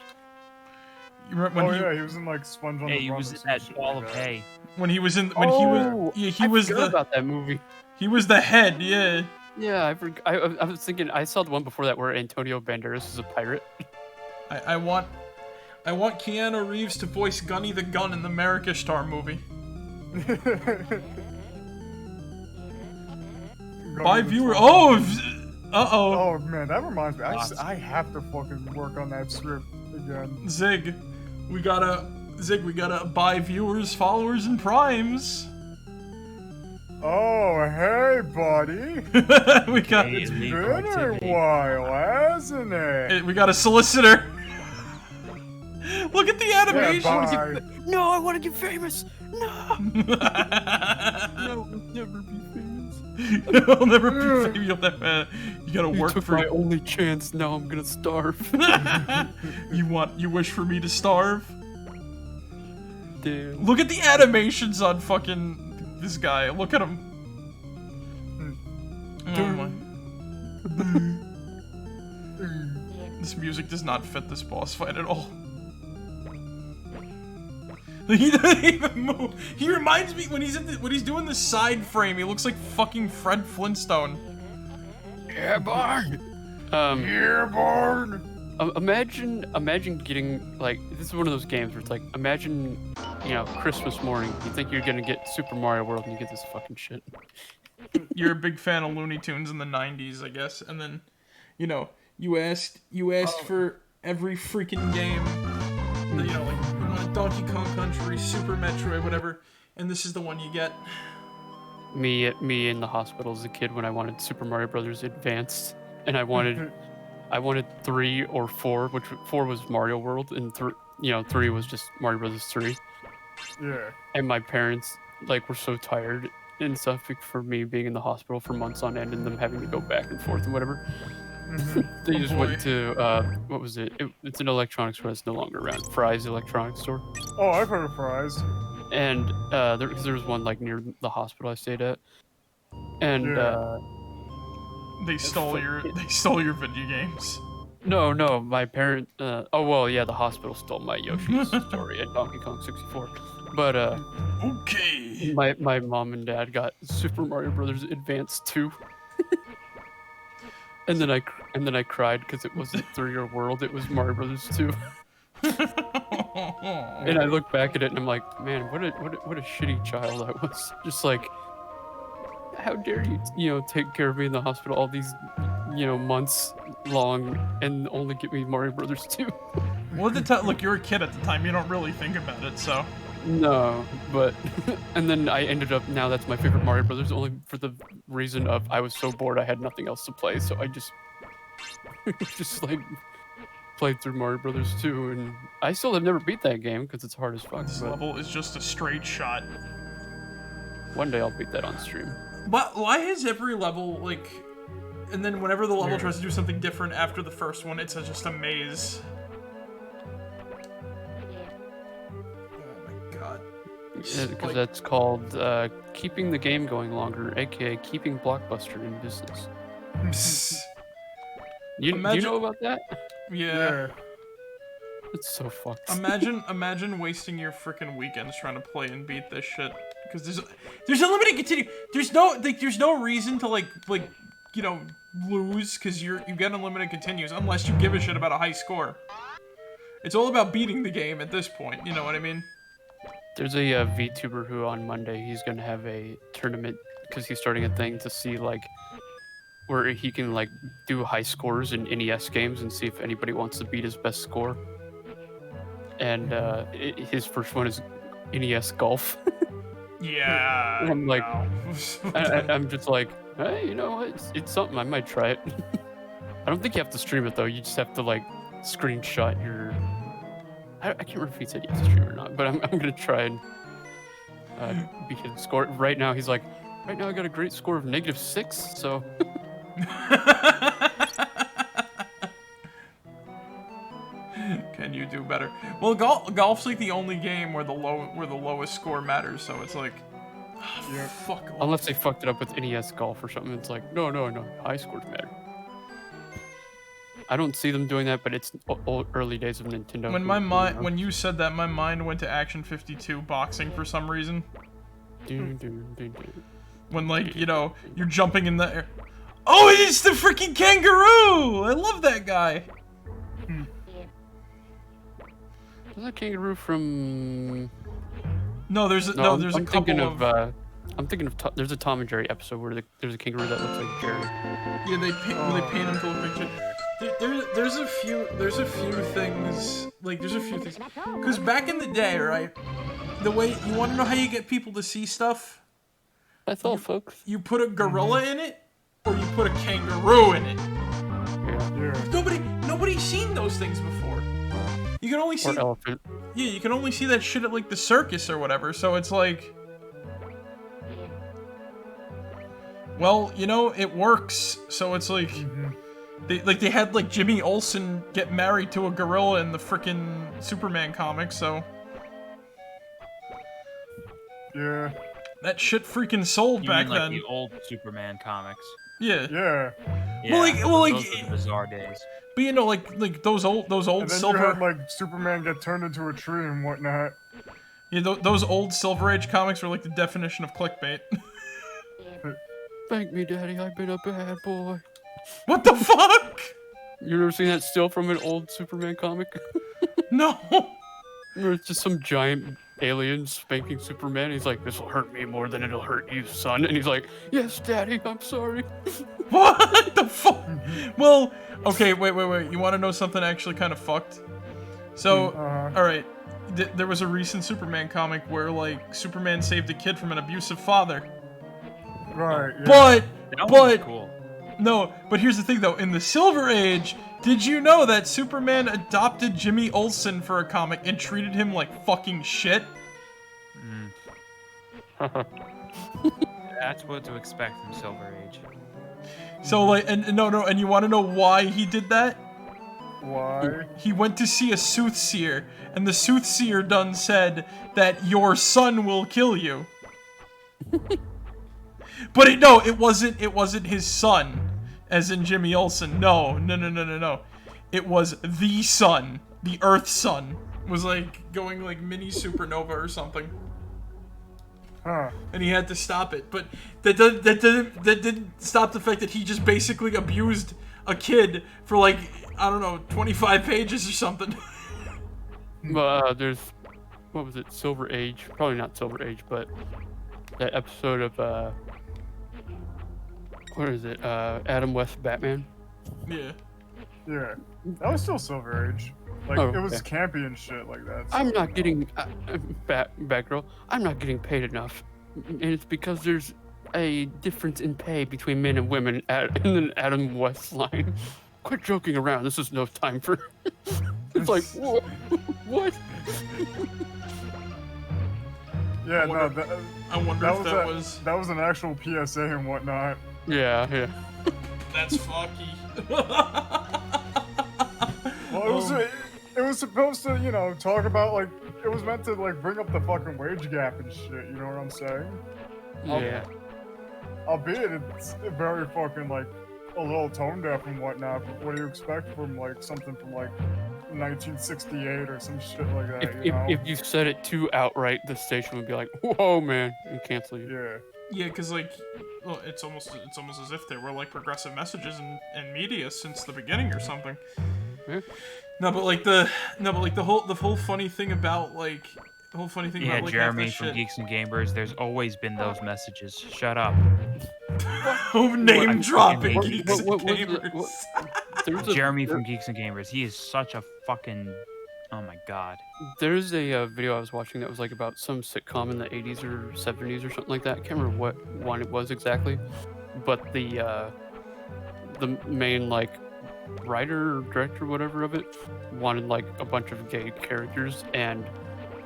You remember when he was in like Sponge on Hey, the he Run was or in some that shit ball like of that. hay. he was about that movie. He was the head, yeah. Yeah, I was thinking I saw the one before that where Antonio Banderas is a pirate. I want Keanu Reeves to voice Gunny the Gun in the America Star movie. By viewer. Oh man, that reminds me. I have to fucking work on that script again. Zig, we gotta buy viewers, followers, and primes. Oh, hey, buddy. we got. Hey, It's illegal been a activity. while, hasn't it? We got a solicitor. Look at the Yeah, animation. bye. No, I want to get famous. No. No, I'll never be famous. You'll never be famous. You'll never. You gotta You work took for my it. only chance. Now I'm gonna starve. You wish for me to starve? Damn. Look at the animations on fucking this guy. Look at him. Oh my. This music does not fit this boss fight at all. He doesn't even move. He reminds me when he's doing the side frame. He looks like fucking Fred Flintstone. Yeah, Barn. Here, Barn. Imagine getting like this is one of those games where it's like imagine Christmas morning. You think you're gonna get Super Mario World and you get this fucking shit. You're a big fan of Looney Tunes in the '90s, I guess, and then, you asked for every freaking game. Like you want Donkey Kong Country, Super Metroid, whatever, and this is the one you get. Me in the hospital as a kid when I wanted Super Mario Brothers Advanced, and I wanted 3 or 4, which 4 was Mario World, and 3 was just Mario Brothers 3. Yeah. And my parents like were so tired and stuff for me being in the hospital for months on end and them having to go back and forth and whatever. They just went to what was it? It's an electronics store that's no longer around. Fry's Electronics Store. Oh, I've heard of fries. And there was one like near the hospital I stayed at. And Yeah. They stole your video games. no, my parent. Oh well, yeah, the hospital stole my Yoshi's Story and Donkey Kong 64. But Okay. my mom and dad got Super Mario Brothers Advance 2. And then I cried because it wasn't 3-year world, it was Mario Brothers 2. And I look back at it and I'm like, man, what a shitty child I was. Just like, how dare you, take care of me in the hospital all these, months long and only get me Mario Brothers 2. Well, at the time, look, you're a kid at the time. You don't really think about it, so. No, but and then I ended up now that's my favorite Mario Brothers only for the reason of I was so bored I had nothing else to play, so I just like played through Mario Brothers 2, and I still have never beat that game because it's hard as fuck. This But level is just a straight shot. one day I'll beat that on stream. But why is every level like, and then whenever the level tries to do something different after the first one, it's just a maze. Oh my god. Because that's called keeping the game going longer, aka keeping Blockbuster in business. Do you know about that? Yeah. It's so fucked. Imagine wasting your freaking weekends trying to play and beat this shit. Because there's unlimited continue. There's no reason to like lose because you get unlimited continues unless you give a shit about a high score. It's all about beating the game at this point. You know what I mean? There's a VTuber who on Monday he's gonna have a tournament because he's starting a thing to see like where he can like do high scores in NES games and see if anybody wants to beat his best score. And his first one is NES Golf. Yeah. And I'm like, no. I'm just like, hey, you know what? It's something. I might try it. I don't think you have to stream it though. You just have to like screenshot your. I can't remember if he said you have to stream or not, but I'm gonna try and beat his score. Right now he's like, right now I got a great score of -6, so. Can you do better? Well, golf's like the only game where the lowest score matters. So it's like, fuck. Unless they fucked it up with NES Golf or something, it's like no, high scores matter. I don't see them doing that, but it's early days of Nintendo. When you said that, my mind went to Action 52 boxing for some reason. When like you're jumping in the air. Oh, it's the freaking kangaroo! I love that guy. Is that kangaroo from? No, there's a couple of. I'm thinking of there's a Tom and Jerry episode where there's a kangaroo that looks like Jerry. Yeah, they paint him to look like Jerry. There's a few things because back in the day, right? The way you want to know how you get people to see stuff? That's all, folks. You put a gorilla in it, or you put a kangaroo in it. Yeah. Nobody's seen those things before. You can only see. Or elephant. Yeah, you can only see that shit at like the circus or whatever. So it's like, well, it works. So it's like, they had like Jimmy Olsen get married to a gorilla in the frickin' Superman comic. So yeah, that shit freaking sold You back mean, like, then. the old Superman comics. Yeah. Yeah. Yeah, Well, like, those were the bizarre days. But like those old And then silver. you had like Superman get turned into a tree and whatnot. Yeah, those old Silver Age comics were like the definition of clickbait. Thank me, Daddy. I've been a bad boy. What the fuck? You ever seen that still from an old Superman comic? No. Where it's just some giant alien spanking Superman. He's like, "This will hurt me more than it'll hurt you, son." And he's like, "Yes, Daddy. I'm sorry." What the fuck? Well, okay, wait. You want to know something actually kind of fucked? So, all right, there was a recent Superman comic where like Superman saved a kid from an abusive father. Right. Yeah. But That was cool. No, but here's the thing though. In the Silver Age, did you know that Superman adopted Jimmy Olsen for a comic and treated him like fucking shit? That's what to expect from Silver Age. So like, and you want to know why he did that? Why? He went to see a soothsayer, and the soothsayer done said that your son will kill you. But it wasn't his son, as in Jimmy Olsen. No. It was the sun, the Earth sun, was like going like mini supernova or something. Huh. And he had to stop it, but that didn't stop the fact that he just basically abused a kid for like, I don't know, 25 pages or something. There's, what was it, Silver Age? Probably not Silver Age, but that episode of, what is it, Adam West Batman? Yeah. Yeah. That was still Silver Age. Like, Oh, it was okay. campy and shit like that. I'm not getting, Batgirl, I'm not getting paid enough. And it's because there's a difference in pay between men and women in an Adam West line. Quit joking around, this is no time for... It's like, what? Yeah, I wonder- no, that, I wonder if that was... that was an actual PSA and whatnot. Yeah. That's fucky. Well, it was supposed to, you know, talk about, like, it was meant to, like, bring up the fucking wage gap and shit, you know what I'm saying? Yeah. Albeit it's very fucking, like, a little tone deaf and whatnot, but what do you expect from, like, something from, like, 1968 or some shit like that, you know? If you said it too outright, the station would be like, whoa, man, and cancel you. Yeah. Yeah, because like, well, it's almost as if there were like progressive messages in media since the beginning or something. Yeah. No, but like the whole funny thing about like the whole funny thing Yeah, about like Jeremy half from that shit. Geeks and Gamers, there's always been those messages. Shut up. Oh, name I'm dropping fucking Geeks and what- what- Gamers. There's a, Jeremy from Geeks and Gamers, he is such a fucking... Oh my god. There's a video I was watching that was like about some sitcom in the 80s or 70s or something like that. I can't remember what one it was exactly, but the main like writer or director, whatever of it, wanted like a bunch of gay characters, and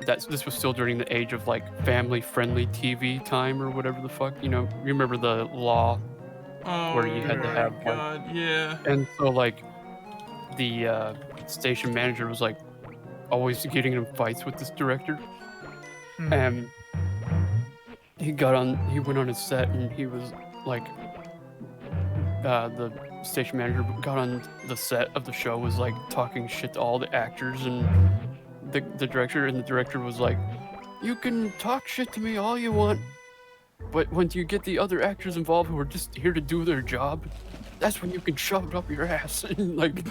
this was still during the age of like family-friendly TV time or whatever the fuck. You know, you remember the law, Oh where you had to my have, like- god, yeah. and so like the station manager was like always getting in fights with this director. And he went on his set and he was like, the station manager got on the set of the show, was like talking shit to all the actors and the director, and the director was like, you can talk shit to me all you want, but when you get the other actors involved who are just here to do their job, that's when you can shove it up your ass. And like,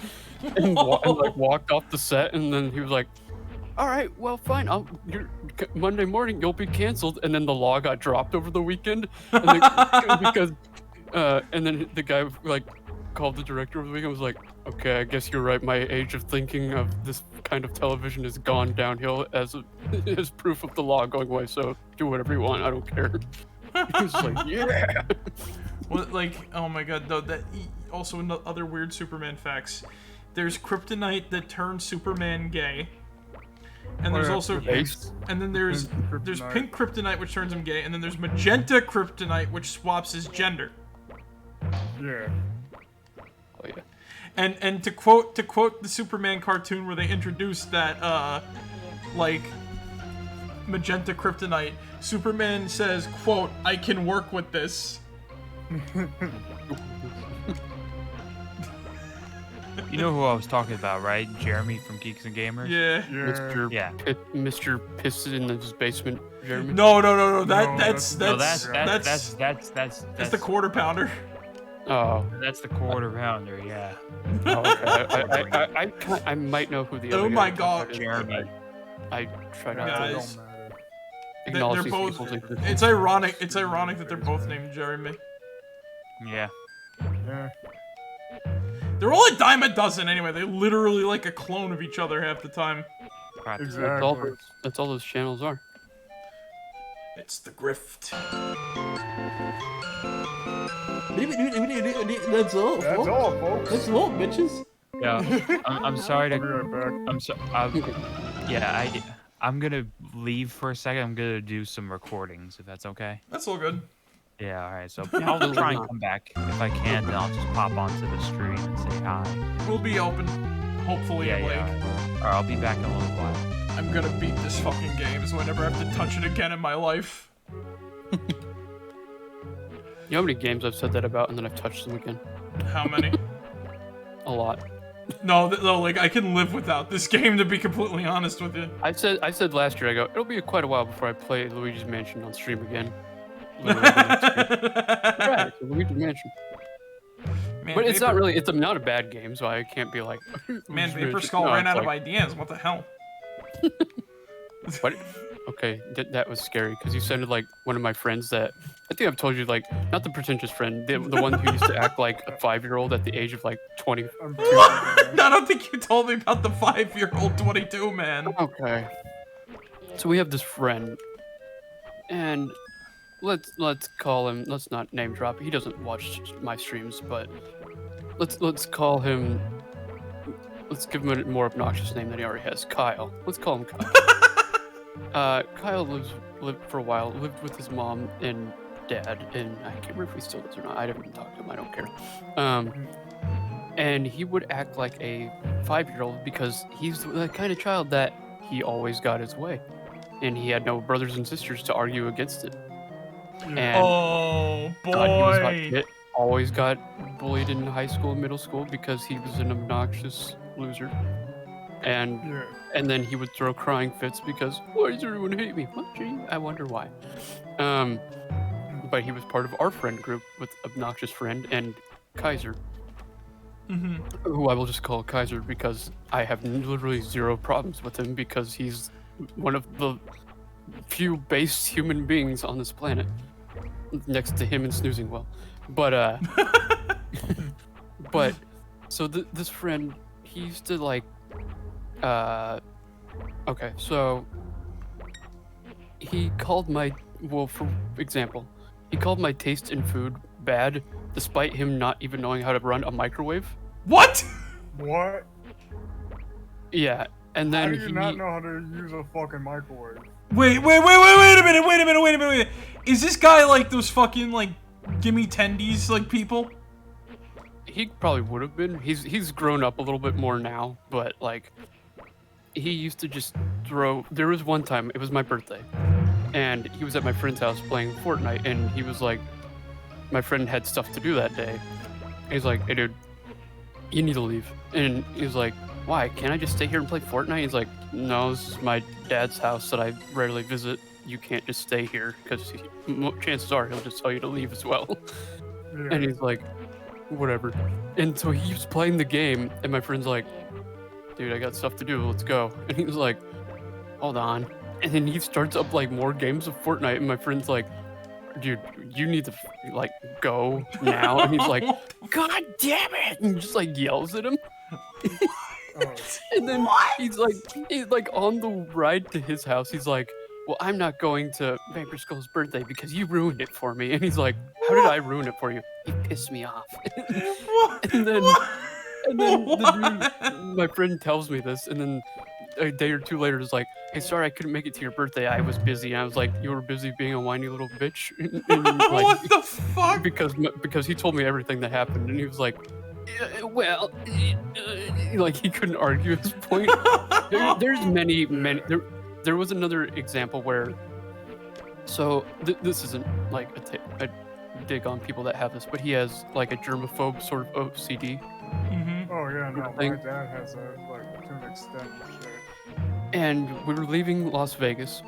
and walked off the set, and then he was like, all right, well, fine. Monday morning you'll be canceled. And then the law got dropped over the weekend, and and then the guy like called the director over the weekend, was like, okay, I guess you're right. My age of thinking of this kind of television has gone downhill as proof of the law going away. So do whatever you want. I don't care. He was like, yeah. Well, like, oh my god, though, also other weird Superman facts. There's kryptonite that turns Superman gay. And there's also, and then there's pink kryptonite which turns him gay, and then there's magenta kryptonite which swaps his gender. Yeah. Oh yeah. And to quote the Superman cartoon where they introduced that like magenta kryptonite, Superman says, quote, "I can work with this." You know who I was talking about, right? Jeremy from Geeks and Gamers? Yeah. Yeah. Mr. Piss in his basement, Jeremy. No. that's That's the quarter pounder. Oh. That's the quarter pounder, yeah. Okay. I might know who the other Oh guy my is. god. Jeremy. I try not Guys. to They're acknowledge these both. people's existence. It's ironic that they're both named Jeremy. Yeah. Yeah. They're all a dime a dozen anyway. They literally like a clone of each other half the time. Practically. Exactly. That's all those channels are. It's the grift. That's all. That's all, folks. That's all, bitches. Yeah, I'm sorry I'll be to. right back. I'm so. Yeah, I'm gonna leave for a second. I'm gonna do some recordings, if that's okay. That's all good. Yeah, all right. So Yeah, I'll absolutely try and not. come back if I can. Then I'll just pop onto the stream and say hi. We'll be open. Hopefully, Yeah, in like, yeah. Or I'll be back in a little while. I'm gonna beat this fucking game so I never have to touch it again in my life. You know how many games I've said that about and then I've touched them again? How many? A lot. No, like I can live without this game, to be completely honest with you. I said last year, I go, it'll be quite a while before I play Luigi's Mansion on stream again. Literally the next year. Right, it's Luigi's Mansion. Man, But it's not really, it's not a bad game, so I can't be like. Man, Luigi's Vapor Mansion. Skull No, ran it's out of like, ideas. What the hell? What? Okay, that was scary because you sounded like one of my friends that I think I've told you, like, not the pretentious friend, the one who used to act like a 5-year-old at the age of like 20. I'm What? I don't think you told me about the 5-year-old 22 man. Okay. So we have this friend, and let's call him. Let's not name drop. He doesn't watch my streams, but let's call him. Let's give him a more obnoxious name than he already has. Kyle. Let's call him Kyle. Kyle lived for a while. Lived with his mom and dad, and I can't remember if he still does or not. I haven't talked to him. I don't care. And he would act like a 5-year-old because he's the kind of child that he always got his way, and he had no brothers and sisters to argue against it. And Oh God, he was hot boy. shit. Always got bullied in high school and middle school because he was an obnoxious loser. And Yeah. and then he would throw crying fits because why does everyone hate me? Well, gee, I wonder why. But he was part of our friend group with obnoxious friend and Kaiser, who I will just call Kaiser because I have literally zero problems with him because he's one of the few base human beings on this planet, next to him and Snoozing Well. But but so this friend, he used to like okay, so he called my, well, for example, he called my taste in food bad despite him not even knowing how to run a microwave. What? What? Yeah, and How then do you he not know how to use a fucking microwave? Wait a minute. Is this guy like those fucking like gimme tendies like people? he probably would have been. He's grown up a little bit more now, but like he used to just throw. There was one time, it was my birthday, and he was at my friend's house playing Fortnite, and he was like, my friend had stuff to do that day. He's like, hey dude, you need to leave. And he's like, why? Can't I just stay here and play Fortnite? He's like, no, this is my dad's house that I rarely visit. You can't just stay here because chances are he'll just tell you to leave as well. Yeah. And he's like, whatever. And so he keeps playing the game, and my friend's like, dude, I got stuff to do, let's go. And he was like, hold on. And then he starts up like more games of Fortnite, and my friend's like, dude, you need to like go now. And he's like, God damn it! And just like yells at him. Oh, And then he's like on the ride to his house, he's like, well, I'm not going to Vapor Skull's birthday because you ruined it for me. And he's like, how did I ruin it for you? You pissed me off. And then the dude, my friend tells me this, and then a day or two later is like, hey, sorry I couldn't make it to your birthday. I was busy. And I was like, you were busy being a whiny little bitch? And, like, What the fuck? because he told me everything that happened, and he was like, well, like he couldn't argue his point. There's many. There was another example where, so this isn't like a dig on people that have this, but he has like a germaphobe sort of OCD. oh yeah, no, my Thing. dad has that like to an extent. Shit. And we were leaving Las Vegas,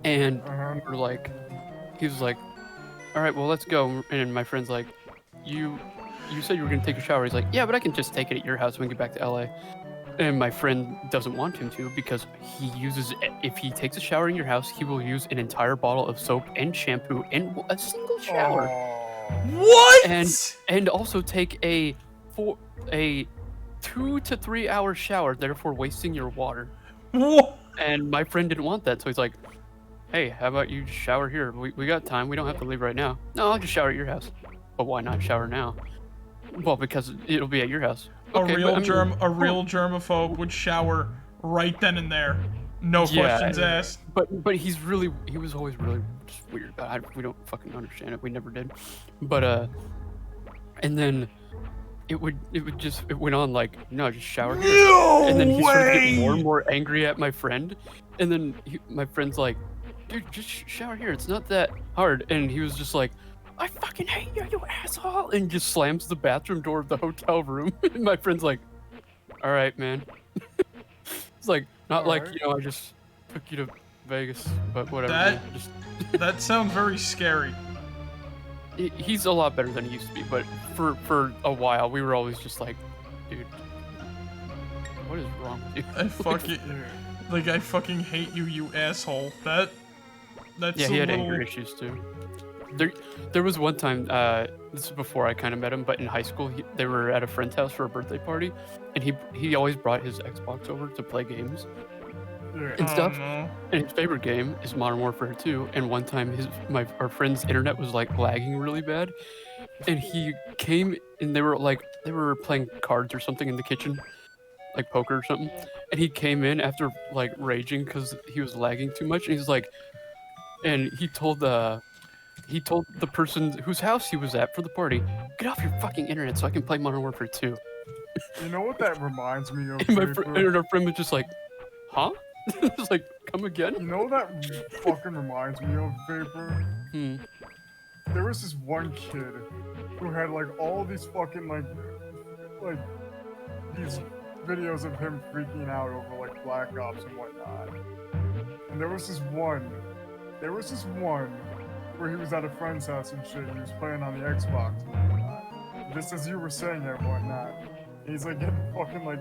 and Uh-huh. we're like, he was like, all right, well, let's go. And my friend's like, you said you were gonna take a shower. He's like, yeah, but I can just take it at your house when we get back to LA. And my friend doesn't want him to because if he takes a shower in your house, he will use an entire bottle of soap and shampoo in a single shower. Oh. What? And also take a 2 to 3 hour shower, therefore wasting your water. Wha- And my friend didn't want that, so he's like, hey, how about you just shower here? We got time. We don't have to leave right now. No, I'll just shower at your house. But why not shower now? Well, because it'll be at your house. Okay, a real but, I mean, germaphobe would shower right then and there. No questions asked. But he was always really just weird. We don't fucking understand it. We never did. But and then it went on like, no, just shower here. No and then he started way! getting more and more angry at my friend. And then my friend's like, dude, just shower here. It's not that hard. And he was just like, I fucking hate you, you asshole. And just slams the bathroom door of the hotel room. And my friend's like, all right, man. It's like, not like, you know, I just took you to Vegas, but whatever. That- man. Just That sounds very scary. he's a lot better than he used to be, but for a while we were always just like, dude, what is wrong with you? I fucking hate you, you asshole. That's Yeah, a he had little... anger issues too. There was one time, this is before I kind of met him, but in high school they were at a friend's house for a birthday party, and he always brought his Xbox over to play games and stuff. No. And his favorite game is Modern Warfare 2. And one time our friend's internet was like lagging really bad, and he came and they were playing cards or something in the kitchen, like poker or something. And he came in after like raging because he was lagging too much, and he's like, and he told the person whose house he was at for the party, get off your fucking internet so I can play Modern Warfare 2. You know what that reminds me of? And Vapor? and our friend was just like, huh? It's like, come again? You know what that fucking reminds me of, Vapor? Hmm. There was this one kid who had like all these fucking like these videos of him freaking out over like Black Ops and whatnot. And there was this one where he was at a friend's house and shit. He was playing on the Xbox and whatnot. Just as you were saying it and whatnot. And he's like getting fucking like,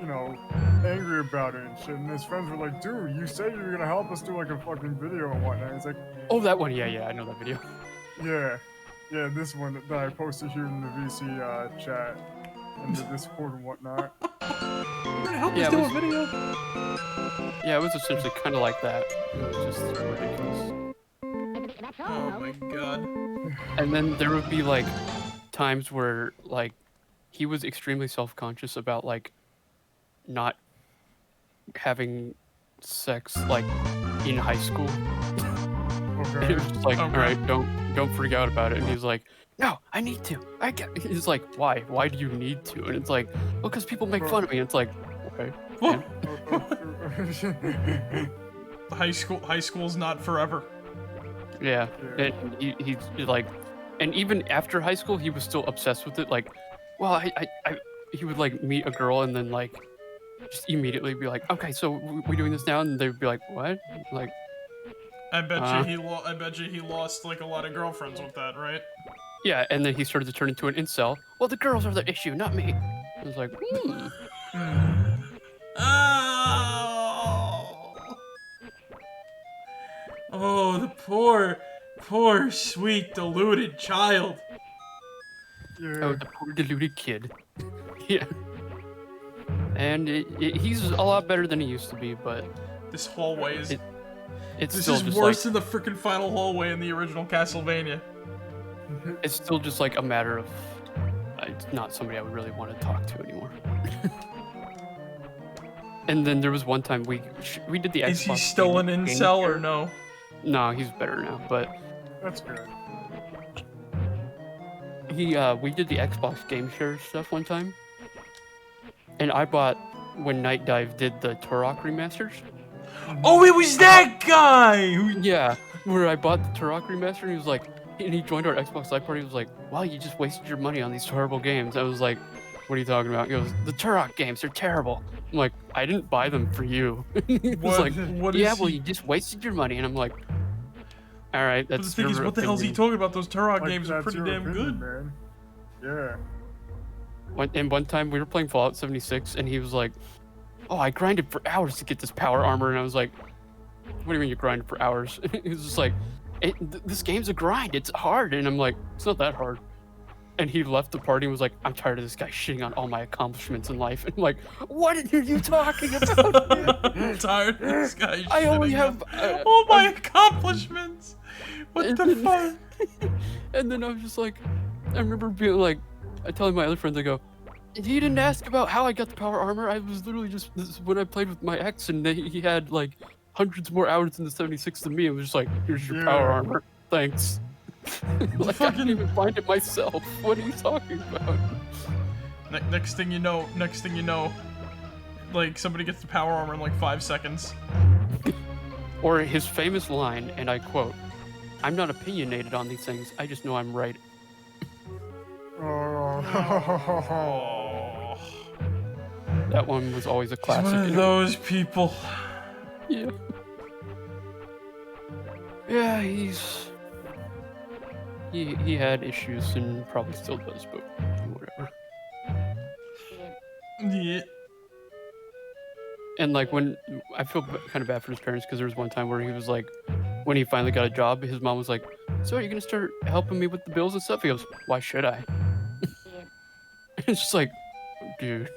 you know, angry about it and shit. And his friends were like, dude, you said you were gonna help us do like a fucking video and whatnot. He's like, Oh, that one. Yeah, I know that video. yeah, this one that I posted here in the VC chat and the Discord and whatnot. You're gonna help Yeah, us do it a was- video? Yeah, it was essentially kind of like that. It was just ridiculous. Oh my god. And then there would be like times where like he was extremely self-conscious about like not having sex like in high school. And Okay. it was just like, Okay. all right, don't freak out about it. And he's like, no, I need to. He's like, why? Why do you need to? And it's like, well, because people make fun of me. It's like, okay. Whoa. man. High school's not forever. Yeah. And he's like, and even after high school, he was still obsessed with it. Like, well, he would like meet a girl and then like just immediately be like, okay, so we doing this now? And they would be like, what? Like, I bet you he lost like a lot of girlfriends with that, right? yeah. And then he started to turn into an incel. Well, the girls are the issue, not me. I was like, Oh, the poor, sweet, deluded child. Yeah. Oh, the poor deluded kid. Yeah. And he's a lot better than he used to be, but This hallway is. it's This still is just worse like than the freaking final hallway in the original Castlevania. it's still just like a matter of it's not somebody I would really want to talk to anymore. And then there was one time we did the Xbox. Is he still an game incel share. or no? No, he's better now. But That's good. we did the Xbox game share stuff one time, and I bought when Night Dive did the Turok remasters. Oh, it was that guy! Who... Yeah, where I bought the Turok remaster, and he was like, and he joined our Xbox Live party. He was like, "Wow, you just wasted your money on these horrible games." I was like, "What are you talking about?" He goes, "The Turok games, they're terrible." I'm like, "I didn't buy them for you." He was like, what "Yeah, is well, he- you just wasted your money," and I'm like, "All right, But that's." the thing is, your what the hell is he opinion." talking about? Those Turok Like, games are that's pretty your damn opinion, good. man. Yeah. One time we were playing Fallout 76, and he was like, "Oh, I grinded for hours to get this power armor," and I was like, "What do you mean you grinded for hours?" He was just like, "This game's a grind. It's hard," and I'm like, "It's not that hard." and he left the party and was like, "I'm tired of this guy shitting on all my accomplishments in life." And I'm like, "What are you talking about? I'm tired of this guy. I only shitting have on all my accomplishments. What And the then- fuck? And then I was just like, I remember being like, I telling my other friends, I go, "He didn't ask about how I got the power armor. I was literally just this is when I played with my ex, and he had like hundreds more hours in the 76 than me. It was just like, here's your power Yeah. armor. Thanks." Like, I didn't even find it myself. What are you talking about? Next thing you know, like somebody gets the power armor in like 5 seconds. Or his famous line, and I quote, "I'm not opinionated on these things. I just know I'm right." Oh. Oh, That one was always a he's classic. one of those people. Yeah. Yeah, he had issues and probably still does, but whatever. Yeah. And like when I feel kind of bad for his parents because there was one time where he was like, when he finally got a job, his mom was like, "So are you gonna start helping me with the bills and stuff?" He goes, "Why should I?" It's just like, dude.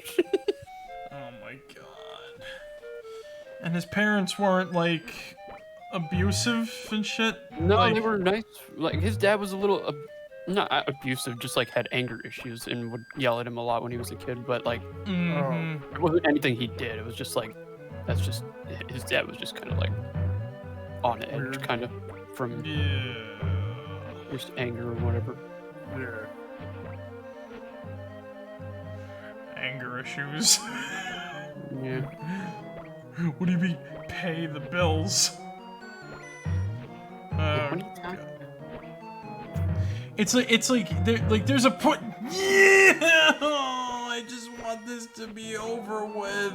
Oh my god. And his parents weren't like abusive and shit. No, like, they were nice. Like his dad was a little, not abusive, just like had anger issues and would yell at him a lot when he was a kid. But like, mhm. it wasn't anything he did. It was just like, that's just his dad was just kind of like on edge, Weird. kind of from Yeah. just anger or whatever. Yeah. Anger issues. Yeah. What do you mean, pay the bills? Oh, What are you talking- It's like there's a point. Yeah, I just want this to be over with.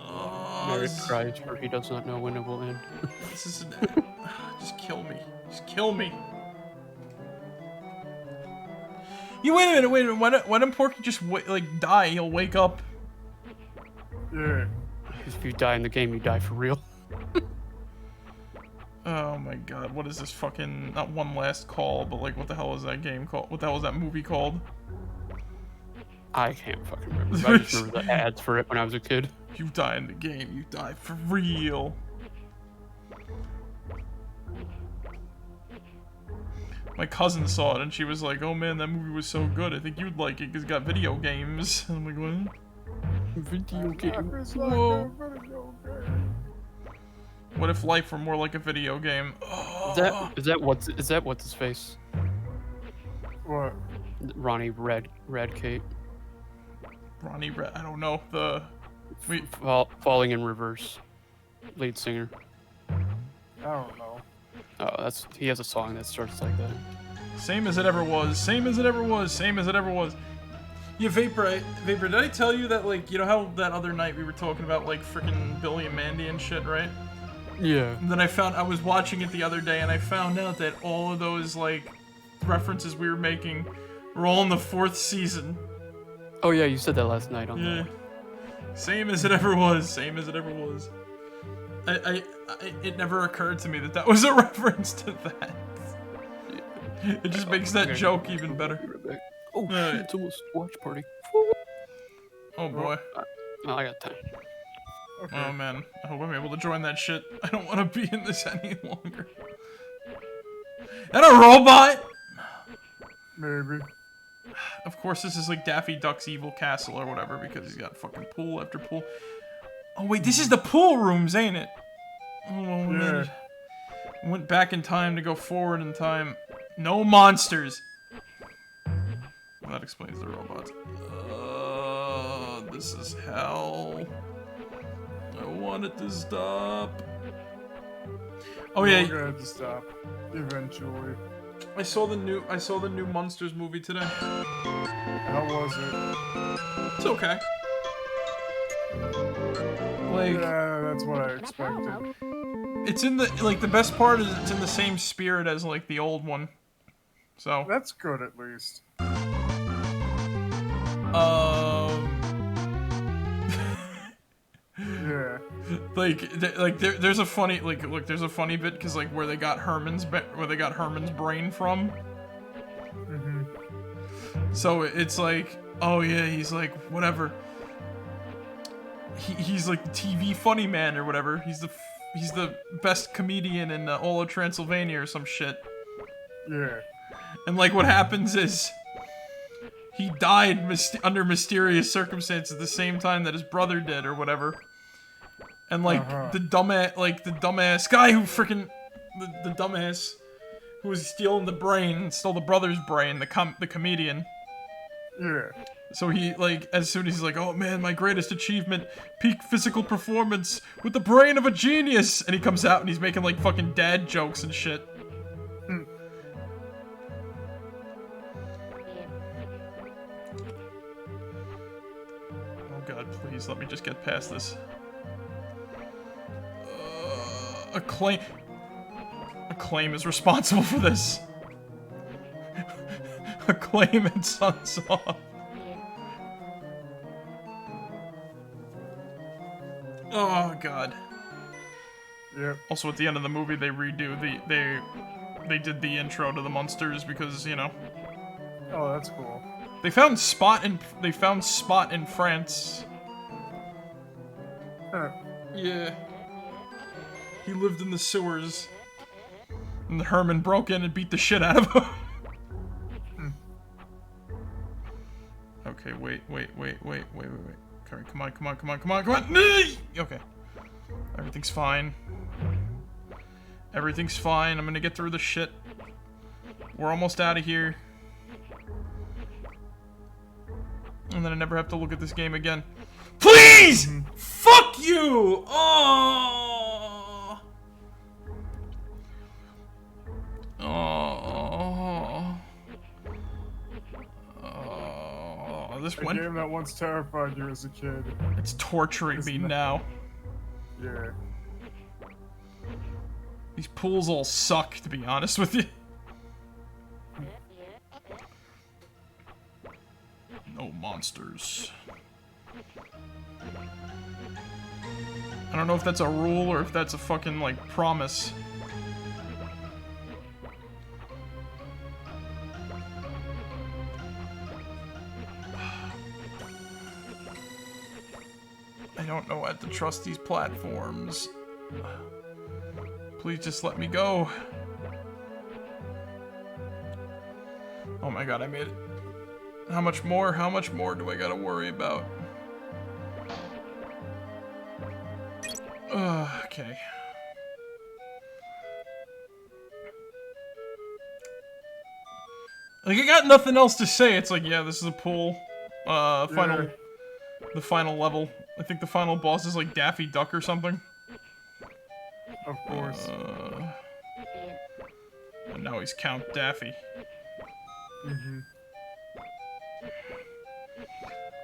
Oh, Mary this, cries for he does not know when it will end. this is just kill me. Just kill me. You wait a minute. Why don't Porky just die? He'll wake up. Yeah. Because if you die in the game, you die for real. Oh my god, what is this fucking, not One Last Call, but like what the hell is that game called? What the hell is that movie called? I can't fucking remember. I just remember the ads for it when I was a kid. You die in the game, you die for real. My cousin saw it and she was like, "Oh man, that movie was so good. I think you'd like it because it's got video games." And I'm like, "What?" Video game. It's Whoa. like a video game. What if life were more like a video game? Is that what's his face? What? Ronnie Radcate. Ronnie Red, I don't know. Wait, Falling in Reverse. Lead singer. I don't know. Oh, he has a song that starts like that. same as it ever was, same as it ever was, same as it ever was. Yeah, Vapor, did I tell you that, like, you know how that other night we were talking about, like, freaking Billy and Mandy and shit, right? Yeah. And then I was watching it the other day and I found out that all of those, like, references we were making were all in the 4th season. Oh yeah, you said that last night on Yeah. Same as it ever was, same as it ever was. It never occurred to me that that was a reference to that. It just makes that joke even better. Oh shit, Alright. it's almost watch party. Oh boy. Oh, I got time. Okay. Oh man. I hope I'm able to join that shit. I don't want to be in this any longer. And a robot! Maybe. Of course, this is like Daffy Duck's evil castle or whatever because he's got fucking pool after pool. Oh wait, this is the pool rooms, ain't it? Oh man. Went back in time to go forward in time. No monsters. Well, that explains the robots. This is hell. I want it to stop. Oh yeah, We're gonna have to stop. Eventually. I saw the new Monsters movie today. How was it? It's okay. Like, Yeah, that's what I expected. it's in the, like, the best part is it's in the same spirit as, like, the old one. So, That's good at least. Yeah. There's a funny, like, look, there's a funny bit, because, like, where they got Herman's brain from. So it's like, oh yeah, he's like, whatever. He's like the TV funny man or whatever. He's the best comedian in all of Transylvania or some shit. Yeah. And like what happens is he died under mysterious circumstances at the same time that his brother did or whatever. And like the dumbass guy who freaking the dumbass who was stealing the brain, stole the brother's brain, the comedian. Yeah. So he, like, as soon as he's like, oh man, my greatest achievement, peak physical performance with the brain of a genius! And he comes out and he's making, like, fucking dad jokes and shit. Hmm. Oh god, please, let me just get past this. Acclaim is responsible for this. Acclaim and Sunsoft. Oh god. Yep. Also, at the end of the movie, they did the intro to the monsters because, you know, Oh, that's cool. they found Spot in France. Huh. Yeah. He lived in the sewers. And Herman broke in and beat the shit out of him. Okay, wait. Come on. Okay. Everything's fine. Everything's fine. I'm gonna get through the shit. We're almost out of here. And then I never have to look at this game again. Please! Fuck you! Oh! This A one. game that once terrified you as a kid. It's torturing me now. Yeah. These pools all suck, to be honest with you. No monsters. I don't know if that's a rule or if that's a fucking, like, promise. I don't know how to trust these platforms. Please just let me go. Oh my god, I made it. How much more? How much more do I gotta worry about? Okay. Like, I got nothing else to say. It's like, yeah, this is a pool. The final level. I think the final boss is like Daffy Duck or something. Of course. And now he's Count Daffy. Mm-hmm.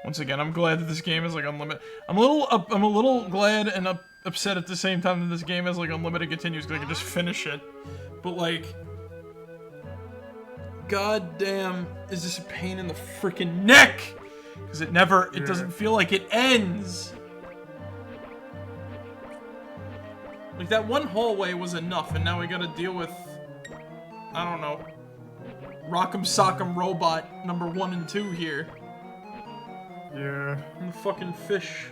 Once again, I'm glad that this game is like unlimited. I'm a little glad and upset at the same time that this game is like unlimited continues because I can just finish it. But like, god damn, is this a pain in the freaking neck? Because it doesn't feel like it ends. Like, that one hallway was enough, and now we gotta deal with, I don't know, Rock'em Sock'em Robot number 1 and 2 here. Yeah. And the fucking fish.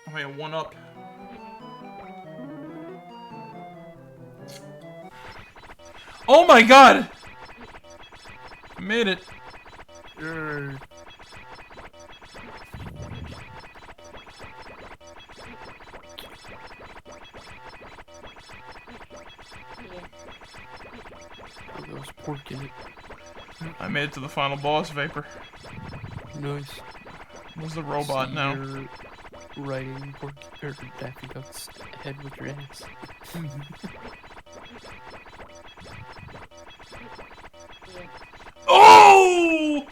Oh yeah, 1-up. Oh my god! I made it. Yay. Oh, there was pork in it. I made it to the final boss, Vapor. Nice. Where's the robot So now? You're riding Porky or Daffy Duck's head with your ass. Oh!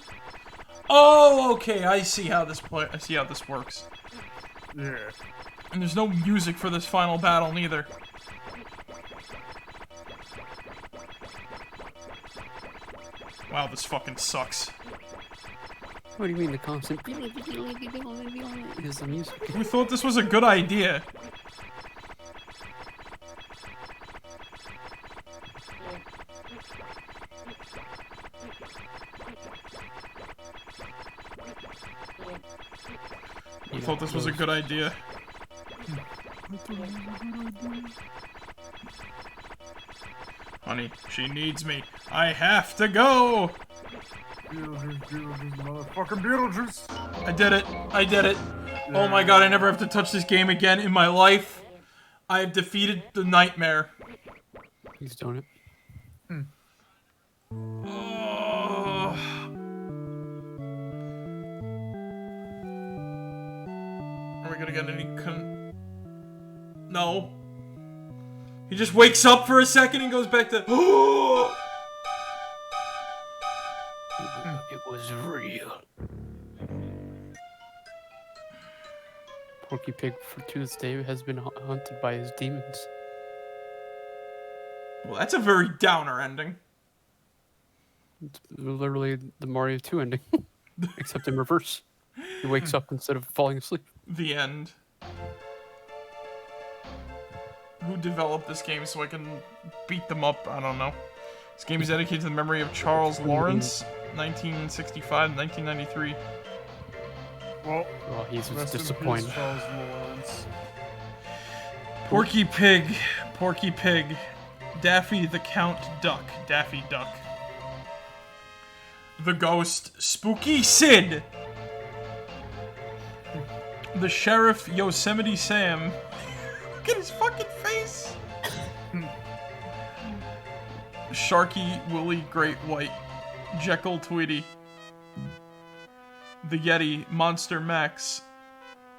Oh, okay. I see how this works. Yeah. And there's no music for this final battle neither. Wow, this fucking sucks. What do you mean the constant is the music? Who thought this was a good idea? thought this was a good idea. Honey, she needs me. I have to go! Beetlejuice, motherfucking Beetlejuice! I did it. I did it. Oh my god, I never have to touch this game again in my life. I have defeated the nightmare. He's done it. Oh. Are we gonna get any No. He just wakes up for a second and goes back to It was real. Porky Pig to this day has been haunted by his demons. Well, that's a very downer ending. It's literally the Mario 2 ending, except in reverse. He wakes up instead of falling asleep. The end. Who developed this game so I can beat them up? I don't know. This game is dedicated to the memory of Charles Lawrence, 1965-1993. Well, He's rest in peace, disappointed. Charles Lawrence. Porky Pig. Porky Pig. Daffy the Count Duck. Daffy Duck. The Ghost. Spooky Sid. The Sheriff Yosemite Sam. Look at his fucking face. Sharky Willy Great White. Jekyll Tweety. The Yeti, Monster Max,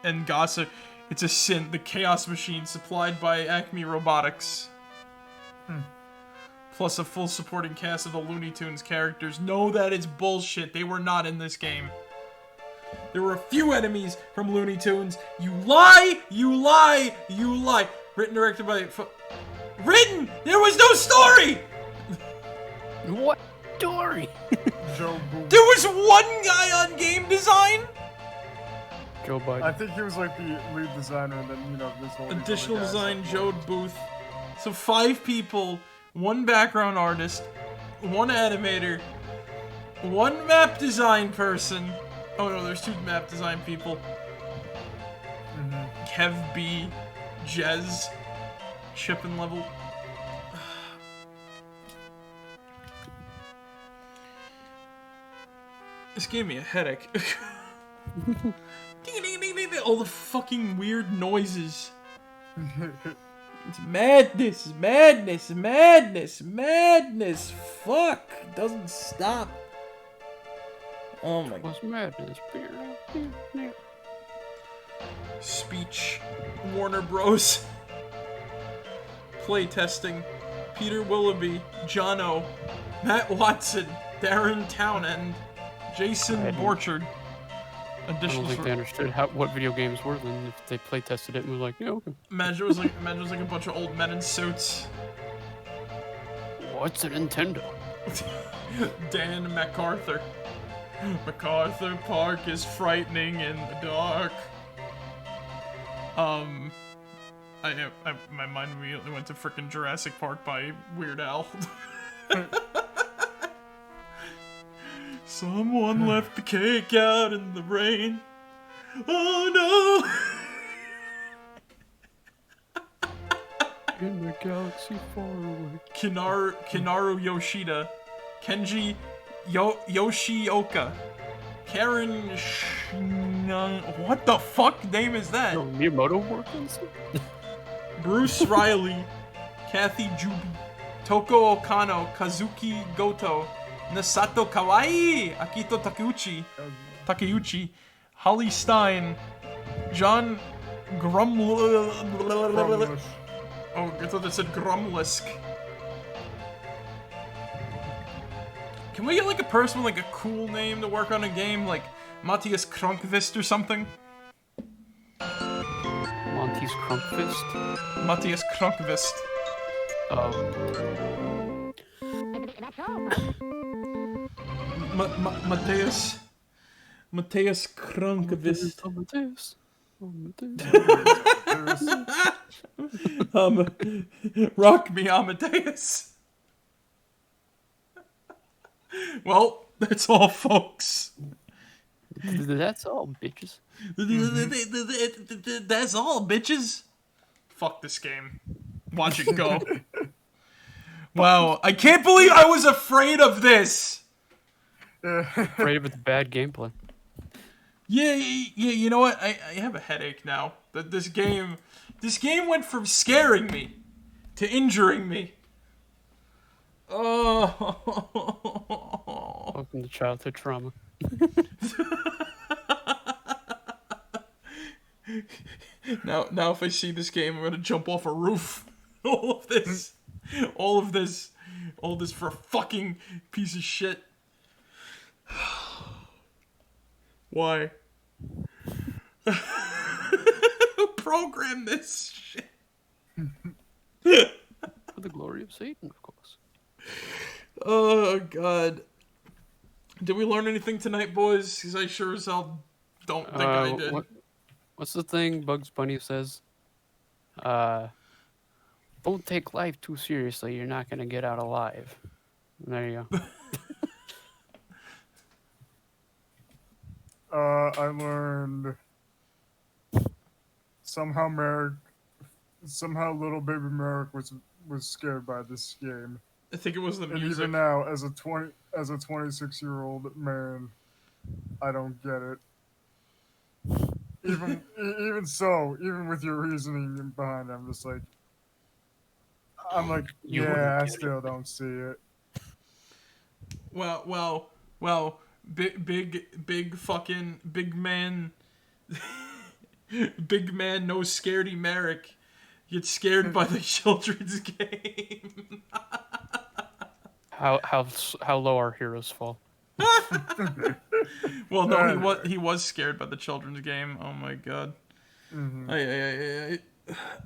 and Gossip. It's a synth, the Chaos Machine supplied by Acme Robotics. Plus a full supporting cast of the Looney Tunes characters. No, that is bullshit. They were not in this game. There were a few enemies from Looney Tunes. You lie! You lie! You lie! Written, directed by... Written! There was no story! What story? Joe Boo. There was one guy on game design? Joe Biden. I think he was like the lead designer, and then this whole Additional design, Jode Booth. So 5 people, 1 background artist, 1 animator, 1 map design person. Oh no, there's 2 map design people. Kev B, Jez, Chippin' Level. This gave me a headache. Ding, ding, ding, ding, ding. All the fucking weird noises. It's madness, madness, madness, madness. Fuck. It doesn't stop. Oh my god. What's madness? Speech. Warner Bros. Playtesting. Peter Willoughby. Jono. Matt Watson. Darren Townend. Jason Borchard. I don't Additional think they understood what video games were then if they play tested it and was like, yeah, okay. Imagine it was like a bunch of old men in suits. What's a Nintendo? Dan MacArthur. MacArthur Park is frightening in the dark. My mind immediately went to frickin' Jurassic Park by Weird Al. Someone left the cake out in the rain. Oh no! In the galaxy far away. Kinaru Yoshida. Kenji Yoshioka. Karen what the fuck name is that? No, Miyamoto worked on something? Bruce Riley. Kathy Juby. Toko Okano. Kazuki Goto. Nasato Kawaii. Akito Takeuchi. Holly Stein. John Grumlish. Oh, I thought it said Grumlisk. Can we get like a person with like a cool name to work on a game, like Matthias Krunkvist or something? Monty's Crunkfist? Matthias Krunkvist. Matthias Krunkvist. Rock me, Amadeus. Well, that's all, folks. That's all, bitches. That's all, bitches. Fuck this game. Watch it go. Wow, I can't believe I was afraid of this. Afraid of its bad gameplay. Yeah, you know what? I have a headache now. That this game went from scaring me to injuring me. Oh. Welcome to childhood trauma. Now if I see this game, I'm gonna jump off a roof. All of this for a fucking piece of shit. Why? Who programmed this shit? For the glory of Satan, of course. Oh god. Did we learn anything tonight, boys? Because I sure as hell don't think I did. What's the thing Bugs Bunny says? Don't take life too seriously. You're not gonna get out alive. There you go. I learned somehow little baby Merrick was scared by this game. I think it was the And music. even now, as a 26-year-old man, I don't get it. Even so, even with your reasoning behind it, I'm just like, You yeah, wouldn't I get it. still don't see it. Well, big fucking big man, big man, no scaredy Merrick gets scared by the children's game. How low our heroes fall. Well, no, he was scared by the children's game. Oh my god. Mm-hmm.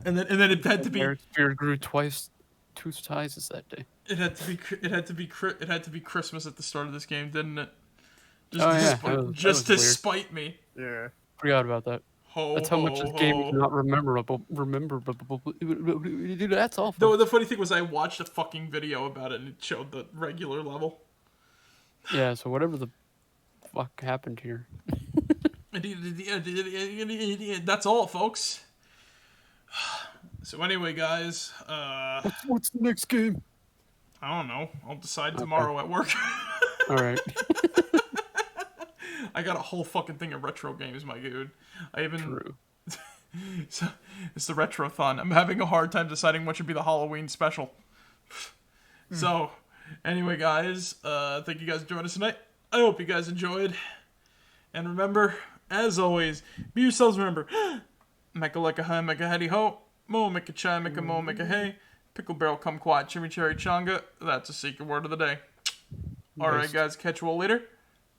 And then it had to be. Merrick's beard grew two sizes that day. It had to be Christmas at the start of this game, didn't it? Just to spite me. Yeah. Forgot about that. That's how much this game is not rememberable. Dude, that's all. The funny thing was I watched a fucking video about it and it showed the regular level. Yeah, so whatever the fuck happened here. That's all, folks. So anyway, guys, What's the next game? I don't know. I'll decide tomorrow at work. All right. I got a whole fucking thing of retro games, my dude. True. So, it's the Retrothon. I'm having a hard time deciding what should be the Halloween special. So, anyway, guys, thank you guys for joining us tonight. I hope you guys enjoyed. And remember, as always, be yourselves. Remember, mecca like a hi, mecca heady ho, mo mecca chai, mecca mo mecca hey, pickle barrel kumquat, chimichurri chonga. That's a secret word of the day. All right, guys, catch you all later.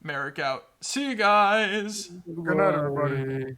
Merrick out. See you guys. Good night, everybody.